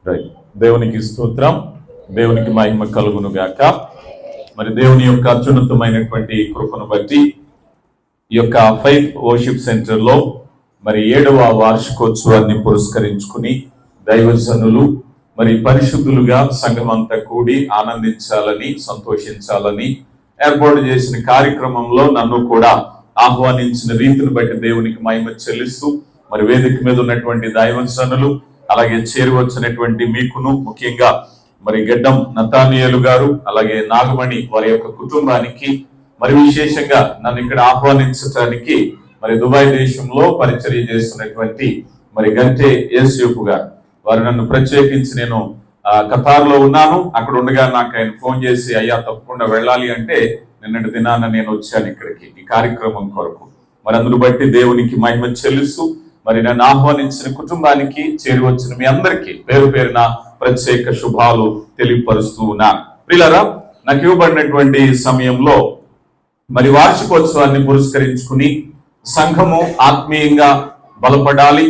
Right. దేవునికి స్తోత్రం, దేవునికి మహిమ కలుగును గాక. మరి దేవుని యొక్క అత్యున్నతమైనటువంటి కృపను బట్టి ఈ యొక్క ఫైత్ వర్షిప్ సెంటర్ లో మరి 7వ వార్షికోత్సవాన్ని పురస్కరించుకుని దైవజనులు మరి పరిశుద్ధులుగా సంఘం అంతా కూడి ఆనందించాలని, సంతోషించాలని ఏర్పాటు చేసిన కార్యక్రమంలో నన్ను కూడా ఆహ్వానించిన రీతిని బట్టి దేవునికి మహిమ చెల్లిస్తూ మరి వేదిక మీద ఉన్నటువంటి దైవజనులు అలాగే చేరువచ్చినటువంటి మీకును, ముఖ్యంగా మరి గెడ్డం నతానియేలు గారు అలాగే నాగమణి వారి యొక్క కుటుంబానికి, మరి విశేషంగా నన్ను ఇక్కడ ఆహ్వానించడానికి మరి దుబాయ్ దేశంలో పరిచర్య చేస్తున్నటువంటి మరి గంటే యేసేపు గారు, వారు నన్ను ప్రత్యేకించి, నేను ఖతార్ లో ఉన్నాను, అక్కడ ఉండగా నాకు ఆయన ఫోన్ చేసి అయ్యా తప్పకుండా వెళ్ళాలి అంటే నిన్నటి దినాన నేను వచ్చాను ఇక్కడికి ఈ కార్యక్రమం కొరకు. మరి అందును బట్టి దేవునికి మహిమ చెల్లిస్తూ మరి నన్ను ఆహ్వానించిన కుటుంబానికి, చేరువచ్చిన మీ అందరికీ పేరు పేరున ప్రత్యేక శుభాలు తెలియపరుస్తూ ఉన్నాను. ప్రియులారా, నాకు ఇవ్వబడినటువంటి సమయంలో మరి వార్షికోత్సవాన్ని పురస్కరించుకుని సంఘము ఆత్మీయంగా బలపడాలి,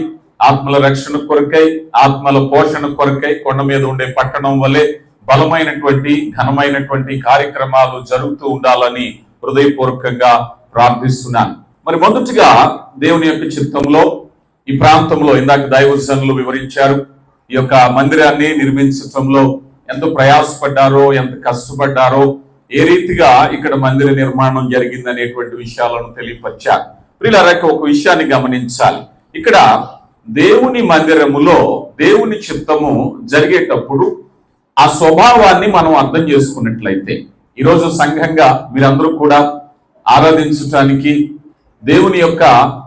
ఆత్మల రక్షణ కొరకై, ఆత్మల పోషణ కొరకై కొండ మీద ఉండే పట్టణం వలె బలమైనటువంటి ఘనమైనటువంటి కార్యక్రమాలు జరుగుతూ ఉండాలని హృదయపూర్వకంగా ప్రార్థిస్తున్నాను. మరి మొదటిగా దేవుని యొక్క చిత్తంలో ఈ ప్రాంతంలో ఇందాక దైవజనులు వివరించారు, ఈ యొక్క మందిరాన్ని నిర్మించడంలో ఎంత ప్రయాసపడ్డారో, ఎంత కష్టపడ్డారో, ఏ రీతిగా ఇక్కడ మందిర నిర్మాణం జరిగింది అనేటువంటి విషయాలను తెలియపరిచారు. ప్రియులారా, ఒక విషయాన్ని గమనించాలి. ఇక్కడ దేవుని మందిరములో దేవుని చిత్తము జరిగేటప్పుడు ఆ స్వభావాన్ని మనం అర్థం చేసుకున్నట్లయితే, ఈరోజు సంఘంగా మీరందరూ కూడా ఆరాధించటానికి దేవుని యొక్క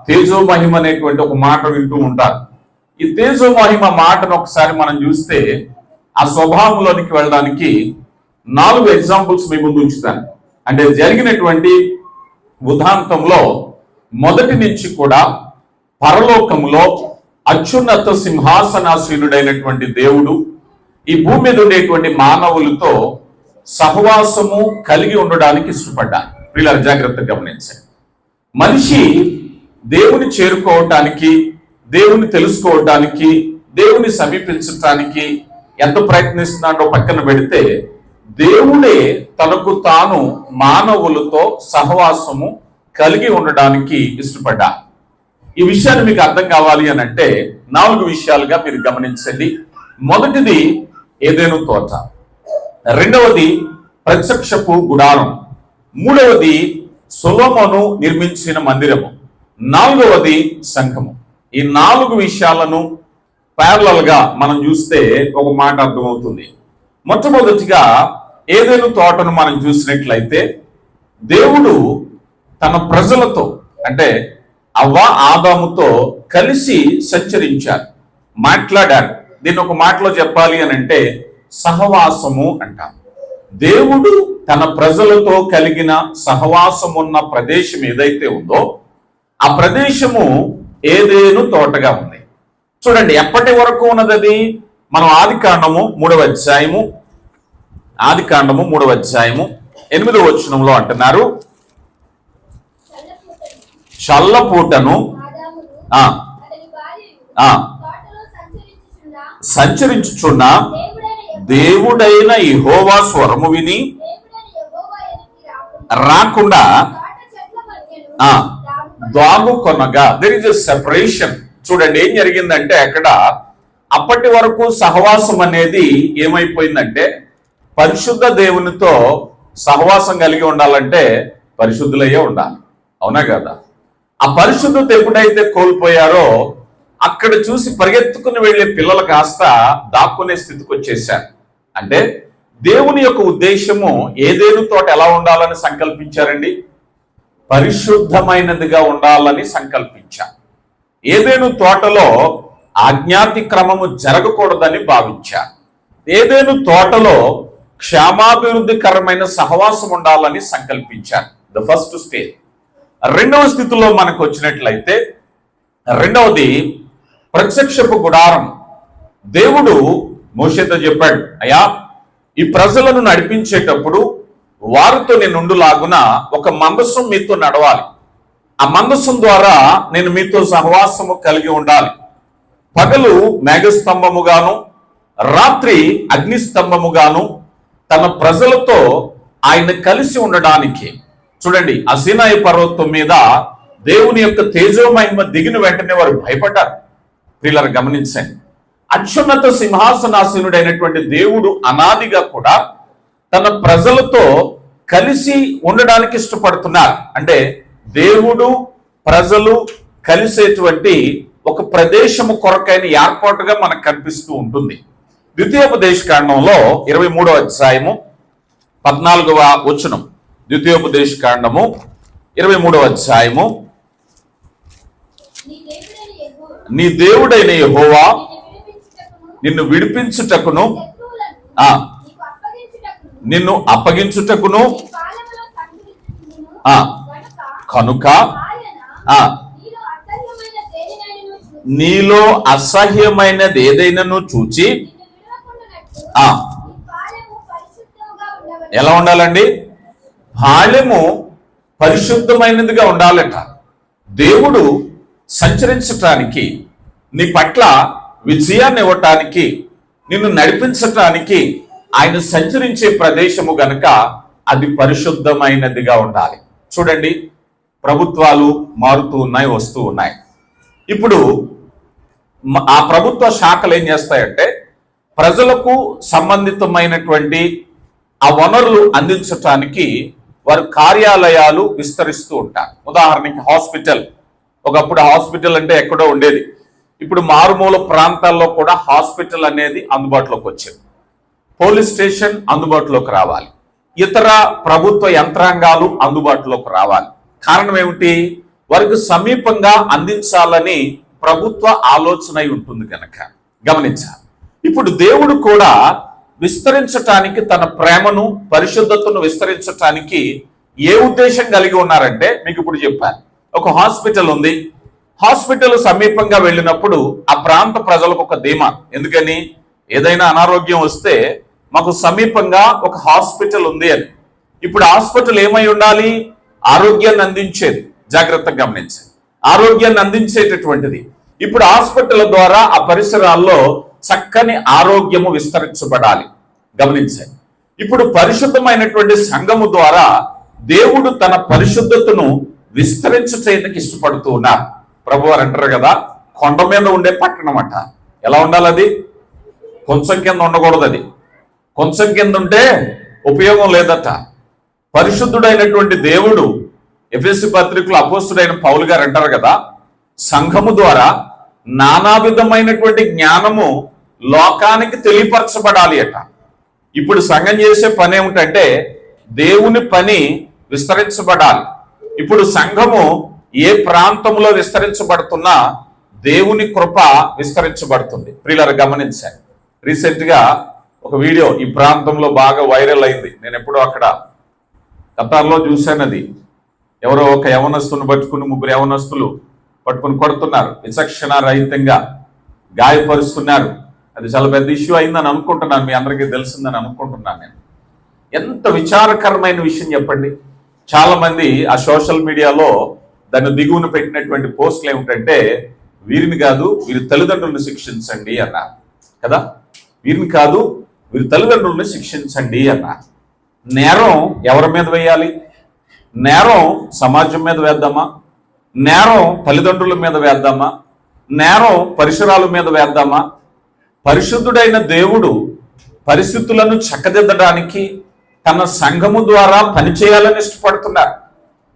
తేజోమహిమ అనేటువంటి ఒక మాట వింటూ ఉంటారు. ఈ తేజోమహిమ మాటను ఒకసారి మనం చూస్తే ఆ స్వభావంలోనికి వెళ్ళడానికి 4 ఎగ్జాంపుల్స్ మీ ముందు ఉంచుతాను. అంటే జరిగినటువంటి ఉదాంతంలో మొదటి నుంచి కూడా పరలోకములో అత్యున్నత సింహాసనాసీనుడైనటువంటి దేవుడు ఈ భూమి మీద ఉండేటువంటి మానవులతో సహవాసము కలిగి ఉండడానికి ఇష్టపడ్డారు. ప్రియులారా, జాగ్రత్తగా గమనించండి. మనిషి దేవుని చేరుకోవటానికి, దేవుని తెలుసుకోవటానికి, దేవుని సమీపించటానికి ఎంత ప్రయత్నిస్తున్నాడో పక్కన పెడితే, దేవుడే తనకు తాను మానవులతో సహవాసము కలిగి ఉండడానికి ఇష్టపడ్డారు. ఈ విషయాన్ని మీకు అర్థం కావాలి అని అంటే 4 విషయాలుగా మీరు గమనించండి. మొదటిది ఏదెను తోట, రెండవది ప్రత్యక్షపు గుడారం, మూడవది సొలొమోను నిర్మించిన మందిరము, 4వది సంఘము. ఈ 4 విషయాలను ప్యారలల్ గా మనం చూస్తే ఒక మాట అర్థమవుతుంది. మొట్టమొదటిగా ఏదెను తోటను మనం చూసినట్లయితే, దేవుడు తన ప్రజలతో అంటే అవ్వ ఆదాముతో కలిసి సంచరించారు, మాట్లాడారు. దీన్ని ఒక మాటలో చెప్పాలి అని అంటే సహవాసము అంటాం. దేవుడు తన ప్రజలతో కలిగిన సహవాసం ఉన్న ప్రదేశం ఏదైతే ఉందో ఆ ప్రదేశము ఏదేను తోటగా ఉంది. చూడండి, ఎప్పటి వరకు ఉన్నది అది? మనం ఆదికాండము 3వ అధ్యాయము 8వ వచనంలో అంటున్నారు, చల్లపూటను సంచరించుచున్న దేవుడైన యెహోవా స్వరము విని రాకుండా దాగుకొనగా. There is a separation. చూడండి, ఏం జరిగిందంటే అక్కడ అప్పటి వరకు సహవాసం అనేది ఏమైపోయిందంటే, పరిశుద్ధ దేవునితో సహవాసం కలిగి ఉండాలంటే పరిశుద్ధులయ్యే ఉండాలి, అవునా కదా? ఆ పరిశుద్ధత ఎప్పుడైతే కోల్పోయారో అక్కడ చూసి పరిగెత్తుకుని వెళ్లే పిల్లలు కాస్త దాక్కునే స్థితికి వచ్చేసారు. అంటే దేవుని యొక్క ఉద్దేశము ఏదేను తోట ఎలా ఉండాలని సంకల్పించారండి? పరిశుద్ధమైనదిగా ఉండాలని సంకల్పించారు. ఏదేను తోటలో ఆజ్ఞాతిక్రమము జరగకూడదని భావించారు. ఏదేను తోటలో క్షేమాభివృద్ధికరమైన సహవాసం ఉండాలని సంకల్పించారు. The first stage. రెండవ స్థితిలో మనకు వచ్చినట్లయితే, రెండవది ప్రత్యక్షపు గుడారం. దేవుడు మోషేతో చెప్పాడు, అయ్యా ఈ ప్రజలను నడిపించేటప్పుడు వారితో నేను ఉండులాగున ఒక మందసం మీతో నడవాలి, ఆ మందసం ద్వారా నేను మీతో సహవాసము కలిగి ఉండాలి. పగలు మేఘస్తంభముగాను రాత్రి అగ్నిస్తంభముగాను తన ప్రజలతో ఆయన కలిసి ఉండడానికి. చూడండి, ఆ సీనాయి పర్వతం మీద దేవుని యొక్క తేజోమహిమ దిగిన వెంటనే వారు భయపడ్డారు. ప్రియులారా గమనించండి, అత్యున్నత సింహాసనాసీనుడైనటువంటి దేవుడు అనాదిగా కూడా తన ప్రజలతో కలిసి ఉండడానికి ఇష్టపడుతున్నారు. అంటే దేవుడు ప్రజలు కలిసేటువంటి ఒక ప్రదేశము కొరకైన ఏర్పాటుగా మనకు కనిపిస్తూ ఉంటుంది. ద్వితీయోపదేశకాండంలో 23వ అధ్యాయము 14వ వచనం. ద్వితీయోపదేశకాండము 23వ అధ్యాయము. నీ దేవుడైన యెహోవా నిన్ను విడిపించుటకును నిన్ను అప్పగించుటకును కనుక నీలో అసహ్యమైనది ఏదైనాను చూచి ఎలా ఉండాలండి? బాల్యము పరిశుద్ధమైనదిగా ఉండాలట. దేవుడు సంచరించటానికి, నీ పట్ల విజయాన్ని ఇవ్వటానికి, నిన్ను నడిపించటానికి ఆయన సంచరించే ప్రదేశము గనక అది పరిశుద్ధమైనదిగా ఉండాలి. చూడండి, ప్రభుత్వాలు మారుతూ ఉన్నాయి, వస్తూ ఉన్నాయి. ఇప్పుడు ఆ ప్రభుత్వ శాఖలు ఏం చేస్తాయంటే ప్రజలకు సంబంధితమైనటువంటి ఆ వనరులు అందించటానికి వారు కార్యాలయాలు విస్తరిస్తూ ఉంటారు. ఉదాహరణకి హాస్పిటల్. ఒకప్పుడు హాస్పిటల్ అంటే ఎక్కడో ఉండేది. ఇప్పుడు మారుమూల ప్రాంతాల్లో కూడా హాస్పిటల్ అనేది అందుబాటులోకి వచ్చింది. పోలీస్ స్టేషన్ అందుబాటులోకి రావాలి. ఇతర ప్రభుత్వ యంత్రాంగాలు అందుబాటులోకి రావాలి. కారణం ఏమిటి? వారికి సమీపంగా అందించాలని ప్రభుత్వ ఆలోచన ఉంటుంది కనుక. గమనించాలి. ఇప్పుడు దేవుడు కూడా విస్తరించటానికి, తన ప్రేమను, పరిశుద్ధతను విస్తరించటానికి ఏ ఉద్దేశం కలిగి ఉన్నారంటే మీకు ఇప్పుడు చెప్పాను. ఒక హాస్పిటల్ ఉంది. హాస్పిటల్ సమీపంగా వెళ్ళినప్పుడు ఆ ప్రాంత ప్రజలకు ఒక ధీమా. ఎందుకని? ఏదైనా అనారోగ్యం వస్తే మాకు సమీపంగా ఒక హాస్పిటల్ ఉంది అని. ఇప్పుడు హాస్పిటల్ ఏమై ఉండాలి? ఆరోగ్యాన్ని అందించేది. జాగ్రత్తగా గమనించండి, ఆరోగ్యాన్ని అందించేటటువంటిది. ఇప్పుడు హాస్పిటల్ ద్వారా ఆ పరిసరాల్లో చక్కని ఆరోగ్యము విస్తరించబడాలి. గమనించండి, ఇప్పుడు పరిశుద్ధమైనటువంటి సంఘము ద్వారా దేవుడు తన పరిశుద్ధతను విస్తరించడానికి ఇష్టపడుతూ ఉన్నారు. ప్రభువారు అంటారు కదా, కొండ మీద ఉండే పట్టణం అట. ఎలా ఉండాలి? అది కొంచెం కింద ఉండకూడదు. అది కొంచెం కింద ఉంటే ఉపయోగం లేదట. పరిశుద్ధుడైనటువంటి దేవుడు, ఎఫెసీ పత్రికలో అపోస్తుడైన పౌలు గారు అంటారు కదా, సంఘము ద్వారా నానా విధమైనటువంటి జ్ఞానము లోకానికి తెలియపరచబడాలి అట. ఇప్పుడు సంఘం చేసే పని ఏమిటంటే దేవుని పని విస్తరించబడాలి. ఇప్పుడు సంఘము ఏ ప్రాంతంలో విస్తరించబడుతున్నా దేవుని కృప విస్తరించబడుతుంది. ప్రియులారా గమనించాను, రీసెంట్ గా ఒక వీడియో ఈ ప్రాంతంలో బాగా వైరల్ అయింది. నేను ఎప్పుడో అక్కడ ఖతార్లో చూశాను. అది ఎవరో ఒక యవనస్తుని పట్టుకుని, ముగ్గురు యవనస్తులు పట్టుకుని కొడుతున్నారు, విచక్షణ రహితంగా గాయపరుస్తున్నారు. అది చాలా పెద్ద ఇష్యూ అయిందని అనుకుంటున్నాను, మీ అందరికీ తెలిసిందని అనుకుంటున్నాను నేను. ఎంత విచారకరమైన విషయం చెప్పండి. చాలా మంది ఆ సోషల్ మీడియాలో దాన్ని దిగువన పెట్టినటువంటి పోస్టులు ఏమిటంటే, వీరిని కాదు వీరి తల్లిదండ్రులను శిక్షించండి అన్నారు కదా. వీరిని కాదు వీరి తల్లిదండ్రులను శిక్షించండి అన్నారు. నేరం ఎవరి మీద వేయాలి? నేరం సమాజం మీద వేద్దామా? నేరం తల్లిదండ్రుల మీద వేద్దామా? నేరం పరిసరాల మీద వేద్దామా? పరిశుద్ధుడైన దేవుడు పరిస్థితులను చక్కదిద్దడానికి తన సంఘము ద్వారా పనిచేయాలని ఇష్టపడుతున్నారు.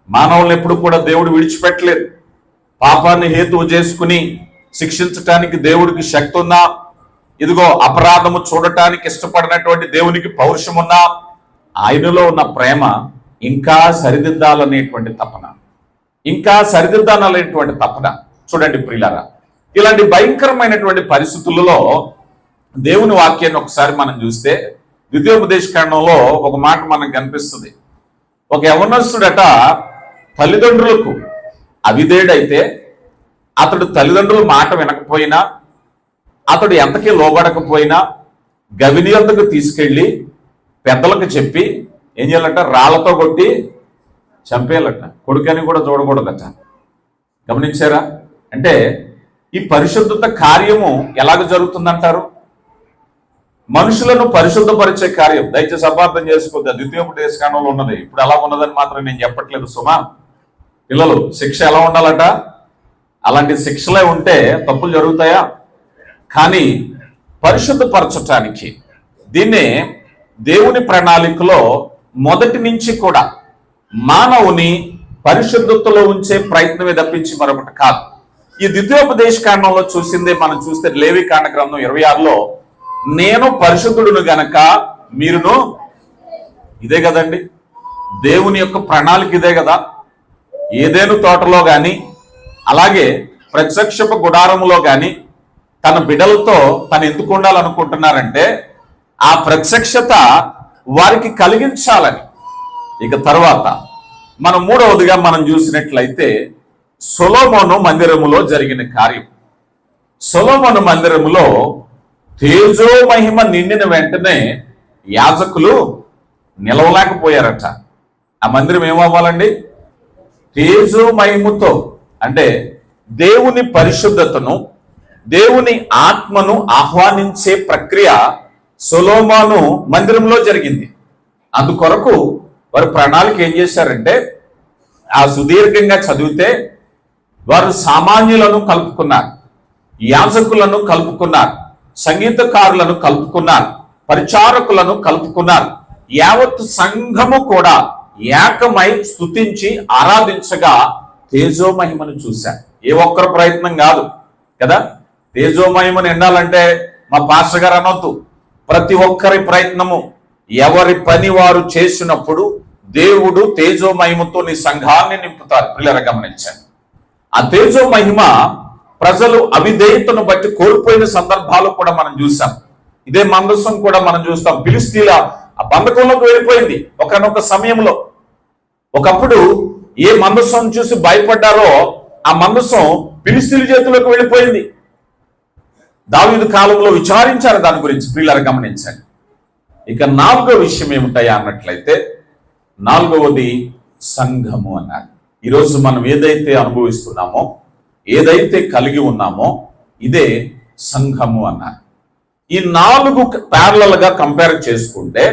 మానవులను ఎప్పుడు కూడా దేవుడు విడిచిపెట్టలేదు. పాపాన్ని హేతువు చేసుకుని శిక్షించటానికి దేవుడికి శక్తి ఉందా? ఇదిగో అపరాధము చూడటానికి ఇష్టపడినటువంటి దేవునికి పౌరుషం ఉన్నా, ఆయనలో ఉన్న ప్రేమ ఇంకా సరిదిద్దాలనేటువంటి తపన, ఇంకా సరిదిద్దాలనేటువంటి తపన. చూడండి ప్రియులారా, ఇలాంటి భయంకరమైనటువంటి పరిస్థితులలో దేవుని వాక్యాన్ని ఒకసారి మనం చూస్తే ద్వితీయోపదేశకాండంలో ఒక మాట మనకు కనిపిస్తుంది. ఒక యవనస్తుడట తల్లిదండ్రులకు అవిధేయుడైతే, అతడు తల్లిదండ్రుల మాట వినకపోయినా, అతడు ఎంతకీ లోబడకపోయినా గవిని వద్దకు తీసుకెళ్ళి పెద్దలకు చెప్పి ఏం చేయాలంట? రాళ్లతో కొట్టి చంపేయాలట. కొడుకని కూడా చూడకూడదట. గమనించారా? అంటే ఈ పరిశుద్ధత కార్యము ఎలాగ జరుగుతుందంటారు? మనుషులను పరిశుద్ధపరిచే కార్యం. దయచేసి అపార్థం చేసుకోవద్దు, ద్వితీయోపదేశకాండంలో ఉన్నది. ఇప్పుడు ఎలా ఉన్నదని మాత్రం నేను చెప్పట్లేదు సుమా. పిల్లలు శిక్ష ఎలా ఉండాలట? అలాంటి శిక్షలే ఉంటే తప్పులు జరుగుతాయా? కానీ పరిశుద్ధపరచటానికి, దీన్నే దేవుని ప్రణాళికలో మొదటి నుంచి కూడా మానవుని పరిశుద్ధతలో ఉంచే ప్రయత్నమే తప్పించి మరొకటి కాదు. ఈ ద్వితీయోపదేశ కాండంలో చూసిందే మనం చూస్తే లేవి కాండ గ్రంథం 26లో నేను పరిశుద్ధుడును గనక మీరును, ఇదే కదండి దేవుని యొక్క ప్రణాళిక, ఇదే కదా. ఏదేను తోటలో గాని అలాగే ప్రత్యక్షపు గుడారములో గాని తన బిడ్డలతో తను ఎందుకు ఉండాలనుకుంటున్నారంటే ఆ ప్రత్యక్షత వారికి కలిగించాలని. ఇక తర్వాత మనం మూడవదిగా మనం చూసినట్లయితే సొలొమోను మందిరములో జరిగిన కార్యం. సొలొమోను మందిరములో తేజో మహిమ నిండిన వెంటనే యాజకులు నిలవలేకపోయారట. ఆ మందిరం ఏమవ్వాలండి? తేజో మహిమతో, అంటే దేవుని పరిశుద్ధతను, దేవుని ఆత్మను ఆహ్వానించే ప్రక్రియ సొలొమోను మందిరంలో జరిగింది. అందుకొరకు వారు ప్రణాళిక ఏం చేశారంటే, ఆ సుదీర్ఘంగా చదివితే వారు సామాన్యులను కలుపుకున్నారు, యాజకులను కలుపుకున్నారు, సంగీతకారులను కలుపుకున్నారు, పరిచారకులను కలుపుకున్నారు. యావత్ సంఘము కూడా ఏకమై స్తుతించి ఆరాధించగా తేజోమహిమను చూశారు. ఏ ఒక్కరి ప్రయత్నం కాదు కదా. తేజోమహిమను ఎండాలంటే మా పాస్టర్ గారు అనొద్దు. ప్రతి ఒక్కరి ప్రయత్నము, ఎవరి పని వారు చేసినప్పుడు దేవుడు తేజోమహిమతో నీ సంఘాన్ని నింపుతారు. పిల్లలు గమనించండి. ఆ తేజోమహిమ ప్రజలు అవిధేయతను బట్టి కోల్పోయిన సందర్భాలు కూడా మనం చూసాం. ఇదే మందసం కూడా మనం చూస్తాం. ఫిలిష్తీయుల ఆ బంధకంలోకి వెళ్ళిపోయింది ఒకనొక సమయంలో. ఒకప్పుడు ఏ మందసం చూసి భయపడ్డారో ఆ మందసం ఫిలిష్తీయుల చేతిలోకి వెళ్ళిపోయింది. దావీదు కాలంలో విచారించారు దాని గురించి. పిల్లలు గమనించండి. ఇక నాలుగో విషయం ఏమిటాయా అన్నట్లయితే, నాలుగవది సంఘము అన్నారు. ఈరోజు మనం ఏదైతే అనుభవిస్తున్నామో, ఏదైతే కలిగి ఉన్నామో ఇదే సంఘము అన్నారు. ఈ 4 ప్యారలల్ గా కంపేర్ చేసుకుంటే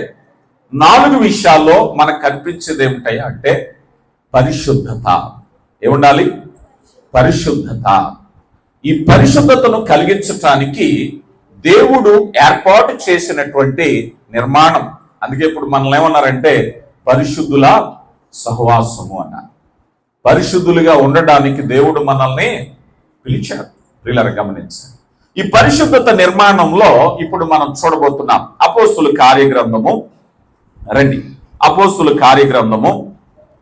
4 విషయాల్లో మనకు కనిపించేది ఏమిటాయా అంటే పరిశుద్ధత. ఏముండాలి? పరిశుద్ధత. ఈ పరిశుద్ధతను కలిగించటానికి దేవుడు ఏర్పాటు చేసినటువంటి నిర్మాణం. అందుకే ఇప్పుడు మనల్ని ఏమన్నారంటే పరిశుద్ధుల సహవాసము అన్నారు. పరిశుద్ధులుగా ఉండడానికి దేవుడు మనల్ని పిలిచాడు. పిల్లలు గమనించారు. ఈ పరిశుద్ధత నిర్మాణంలో ఇప్పుడు మనం చూడబోతున్నాం. అపోస్తుల కార్యగ్రంథము రండి. అపోస్తుల కార్యగ్రంథము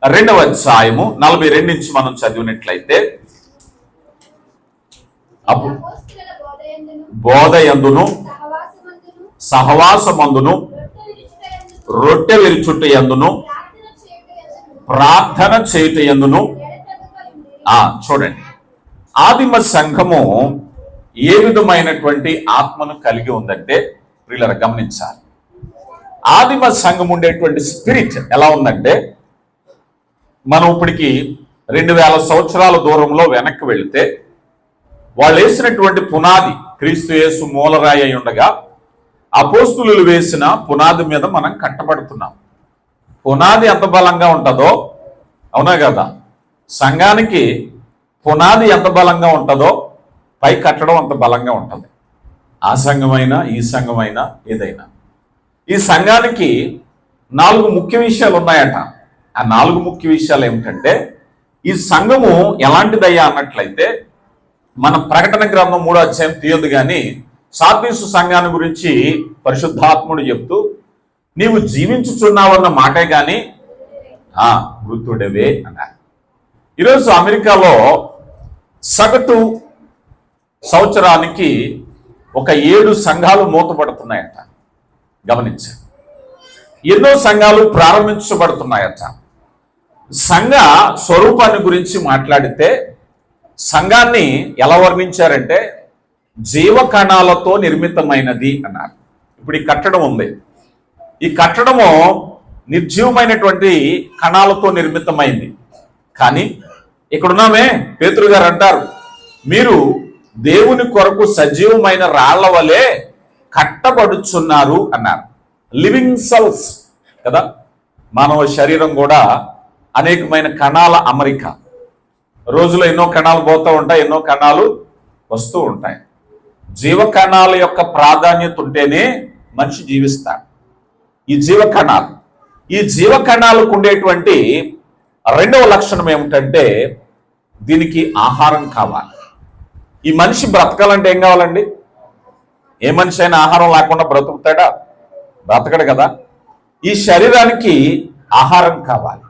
2వ అధ్యాయము 42 నుంచి మనం చదివినట్లయితే, బోధయందును సహవాసమందును రొట్టె విరుచుట యందును ప్రార్థన చేయుట యందును. చూడండి, ఆదిమ సంఘము ఏ విధమైనటువంటి ఆత్మను కలిగి ఉందంటే వీళ్ళని గమనించాలి. ఆదిమ సంఘం ఉండేటువంటి స్పిరిట్ ఎలా ఉందంటే, మనం ఇప్పటికి 2000 సంవత్సరాల దూరంలో వెనక్కి వెళితే వాళ్ళు వేసినటువంటి పునాది క్రీస్తు యేసు మూలరాయి అయి ఉండగా అపోస్తులు వేసిన పునాది మీద మనం కట్టబడుతున్నాం. పునాది ఎంత బలంగా ఉంటుందో, అవునా కదా, సంఘానికి పునాది ఎంత బలంగా ఉంటుందో పై కట్టడం అంత బలంగా ఉంటుంది. ఆ సంఘమైనా ఈ సంఘమైనా ఏదైనా. ఈ సంఘానికి 4 ముఖ్య విషయాలు ఉన్నాయట. ఆ 4 ముఖ్య విషయాలు ఏమిటంటే, ఈ సంఘము ఎలాంటిదయ్యా అన్నట్లయితే, మన ప్రకటన గ్రంథం 3వ అధ్యాయం తీయదు కానీ సార్దీసు సంఘాన్ని గురించి పరిశుద్ధాత్ముడు చెప్తూ, నీవు జీవించుచున్నావన్న మాటే గాని మృతుడవే అన్నారు. ఈరోజు అమెరికాలో సగటు సంవత్సరానికి ఒక 7 సంఘాలు మూతపడుతున్నాయట. గమనించండి. ఎన్నో సంఘాలు ప్రారంభించబడుతున్నాయట. సంఘ స్వరూపాన్ని గురించి మాట్లాడితే సంఘాన్ని ఎలా వర్ణించారంటే జీవకణాలతో నిర్మితమైనది అన్నారు. ఇప్పుడు ఈ కట్టడం ఉంది. ఈ కట్టడము నిర్జీవమైనటువంటి కణాలతో నిర్మితమైంది. కానీ ఇక్కడున్నామే పేతురు గారు అంటారు, మీరు దేవుని కొరకు సజీవమైన రాళ్ల వలె కట్టబడుచున్నారు అన్నారు. లివింగ్ సెల్స్ కదా. మానవ శరీరం కూడా అనేకమైన కణాల అమరిక. రోజులో ఎన్నో కణాలు పోతూ ఉంటాయి, ఎన్నో కణాలు వస్తూ ఉంటాయి. జీవ కణాల యొక్క ప్రాధాన్యత ఉంటేనే మనిషి జీవిస్తాడు. ఈ జీవ కణాలకు ఉండేటువంటి రెండవ లక్షణం ఏమిటంటే దీనికి ఆహారం కావాలి. ఈ మనిషి బ్రతకాలంటే ఏం కావాలండి? ఏ మనిషి అయినా ఆహారం లేకుండా బ్రతుకుతాడా? బ్రతకడు కదా. ఈ శరీరానికి ఆహారం కావాలి.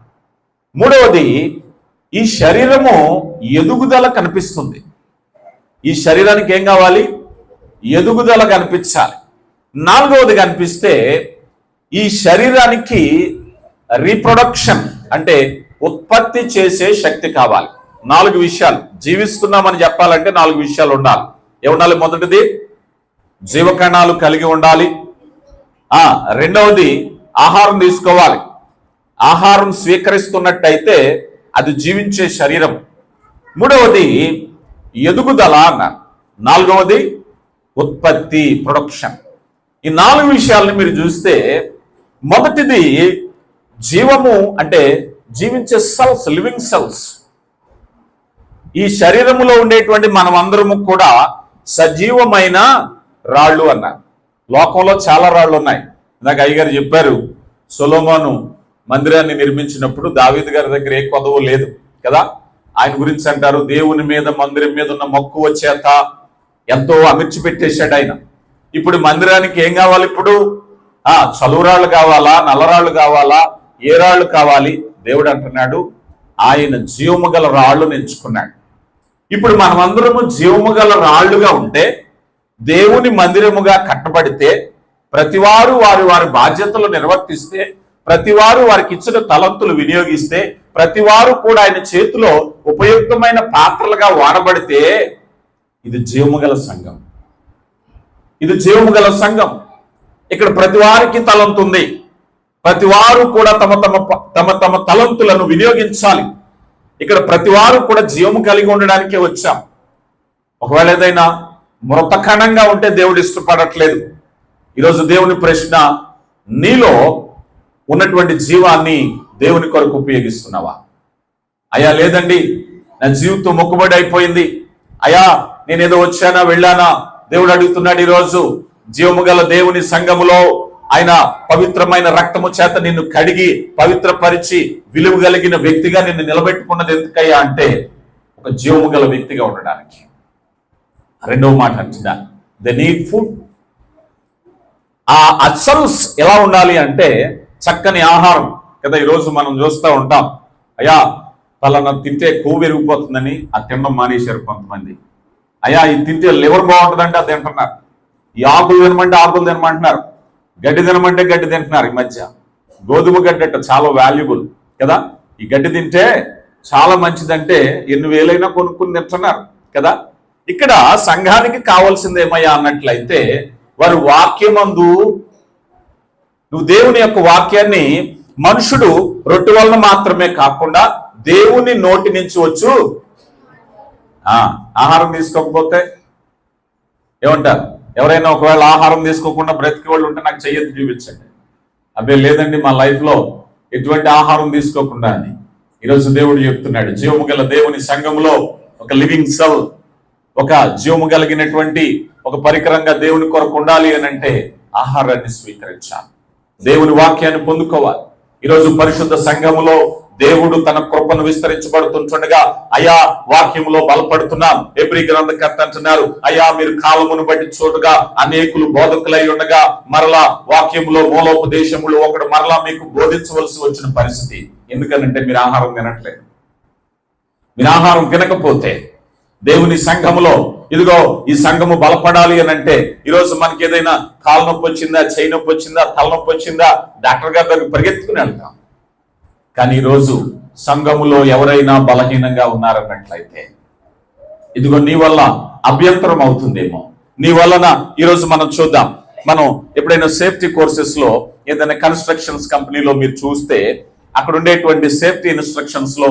మూడవది, ఈ శరీరము ఎదుగుదల కనిపిస్తుంది. ఈ శరీరానికి ఏం కావాలి? ఎదుగుదల కనిపించాలి. నాలుగవది కనిపిస్తే ఈ శరీరానికి రీప్రొడక్షన్ అంటే ఉత్పత్తి చేసే శక్తి కావాలి. 4 విషయాలు జీవిస్తున్నామని చెప్పాలంటే 4 విషయాలు ఉండాలి. ఏముండాలి? మొదటిది జీవకణాలు కలిగి ఉండాలి. రెండవది ఆహారం తీసుకోవాలి. ఆహారం స్వీకరిస్తున్నట్టయితే అది జీవించే శరీరం. మూడవది ఎదుగుదల అన్నారు. నాలుగవది ఉత్పత్తి, ప్రొడక్షన్. ఈ 4 విషయాలను మీరు చూస్తే మొదటిది జీవము అంటే జీవించే సెల్స్, లివింగ్ సెల్స్. ఈ శరీరములో ఉండేటువంటి మనమందరము కూడా సజీవమైన రాళ్ళు అన్నారు. లోకంలో చాలా రాళ్ళు ఉన్నాయి. నాకు అయ్యగారు చెప్పారు, సొలొమోను మందిరాన్ని నిర్మించినప్పుడు దావీదు గారి దగ్గర ఏ కొదవు లేదు కదా. ఆయన గురించి అంటారు, దేవుని మీద మందిరం మీద ఉన్న మక్కువ చేత ఎంతో అమిర్చి పెట్టేశాడు ఆయన. ఇప్పుడు మందిరానికి ఏం కావాలి? ఇప్పుడు చలువరాళ్ళు కావాలా, నల్లరాళ్ళు కావాలా, ఏ రాళ్ళు కావాలి? దేవుడు అంటున్నాడు ఆయన జీవము గల రాళ్ళు ఎంచుకున్నాడు. ఇప్పుడు మనమందరము జీవము గల రాళ్లుగా ఉంటే, దేవుని మందిరముగా కట్టబడితే, ప్రతివారు వారి బాధ్యతలు నిర్వర్తిస్తే, ప్రతివారు వారికి ఇచ్చిన తలంతులు వినియోగిస్తే, ప్రతివారు కూడా ఆయన చేతిలో ఉపయుక్తమైన పాత్రలుగా వాడబడితే ఇది జీవము గల సంఘం. ఇది జీవము గల సంఘం. ఇక్కడ ప్రతి వారికి తలంతు ఉంది. ప్రతి వారు కూడా తమ తమ తలంతులను వినియోగించాలి. ఇక్కడ ప్రతి వారు కూడా జీవము కలిగి ఉండడానికే వచ్చాం. ఒకవేళ ఏదైనా మృతకణంగా ఉంటే దేవుడు ఇష్టపడట్లేదు. ఈరోజు దేవుని ప్రశ్న, నీలో ఉన్నటువంటి జీవాన్ని దేవుని కొరకు ఉపయోగిస్తున్నావా? అయ్యా లేదండి, నా జీవితం మొక్కుబడి అయిపోయింది, అయ్యా నేనేదో వచ్చానా వెళ్ళానా? దేవుడు అడుగుతున్నాడు ఈరోజు, జీవము గల దేవుని సంఘములో ఆయన పవిత్రమైన రక్తము చేత నిన్ను కడిగి పవిత్రపరిచి విలువ కలిగిన వ్యక్తిగా నిన్ను నిలబెట్టుకున్నది ఎందుకయ్యా అంటే ఒక జీవము గల వ్యక్తిగా ఉండడానికి. రెండవ మాట అంటున్నా, ద నీడ్ ఫుడ్. ఆ అసల్స్ ఎలా ఉండాలి అంటే చక్కని ఆహారం కదా. ఈరోజు మనం చూస్తూ ఉంటాం, అయ్యా పలానా తింటే కొవ్వు పెరిగిపోతుందని ఆ తినడం మానేశారు కొంతమంది. అయ్యా ఇది తింటే లివర్ బాగుంటుందంటే అది తింటున్నారు. ఈ ఆకులు తినమంటే ఆకులు తినమంటున్నారు, గడ్డి తినమంటే గడ్డి తింటున్నారు. ఈ మధ్య గోధుమ గడ్డి అంటే చాలా వాల్యుబుల్ కదా. ఈ గడ్డి తింటే చాలా మంచిదంటే ఎన్ని వేలైనా కొనుక్కుని తింటున్నారు కదా. ఇక్కడ సంఘానికి కావాల్సింది ఏమయ్యా అన్నట్లయితే, వారు వాక్యమందు నువ్వు దేవుని యొక్క వాక్యాన్ని, మనుషుడు రొట్టె వలన మాత్రమే కాకుండా దేవుని నోటి నుంచి వచ్చు ఆహారం తీసుకోకపోతే ఏమంటారు? ఎవరైనా ఒకవేళ ఆహారం తీసుకోకుండా బ్రతికే వాళ్ళు ఉంటే నాకు చెయ్యొద్దు చూపించండి. అదే లేదండి మా లైఫ్లో ఎటువంటి ఆహారం తీసుకోకుండా అని ఈరోజు దేవుడు చెప్తున్నాడు. జీవము గల దేవుని సంఘములో ఒక లివింగ్ సెల్, ఒక జీవము కలిగినటువంటి ఒక పరికరంగా దేవుని కొరకు ఉండాలి అని అంటే ఆహారాన్ని స్వీకరించాలి, దేవుని వాక్యాన్ని పొందుకోవాలి. ఈరోజు పరిశుద్ధ సంఘములో దేవుడు తన కృపను విస్తరించబడుతుండగా అయా వాక్యములో బలపడుతున్నాం. హెబ్రీ గ్రంథకర్త అంటున్నారు, అయ్యా మీరు కాలమును బట్టి చూడగా అనేకులు బోధకులై ఉండగా మరలా వాక్యములో మూలోపదేశములు ఒకడు మరలా మీకు బోధించవలసి వచ్చిన పరిస్థితి. ఎందుకనంటే మీరు ఆహారం తినట్లేదు. మీరు ఆహారం తినకపోతే దేవుని సంఘములో ఇదిగో ఈ సంఘము బలపడాలి అని అంటే, ఈరోజు మనకి ఏదైనా కాలు నొప్పి వచ్చిందా, చేయి నొప్పి వచ్చిందా, తలనొప్పి వచ్చిందా, డాక్టర్ గారి దగ్గర పరిగెత్తుకుని వెళ్తాం. కానీ ఈరోజు సంఘములో ఎవరైనా బలహీనంగా ఉన్నారన్నట్లయితే ఇదిగో నీ వల్ల అభ్యంతరం అవుతుందేమో. నీ వలన ఈరోజు మనం చూద్దాం, మనం ఎప్పుడైనా సేఫ్టీ కోర్సెస్ లో ఏదైనా కన్స్ట్రక్షన్స్ కంపెనీలో మీరు చూస్తే అక్కడ ఉండేటువంటి సేఫ్టీ ఇన్స్ట్రక్షన్స్ లో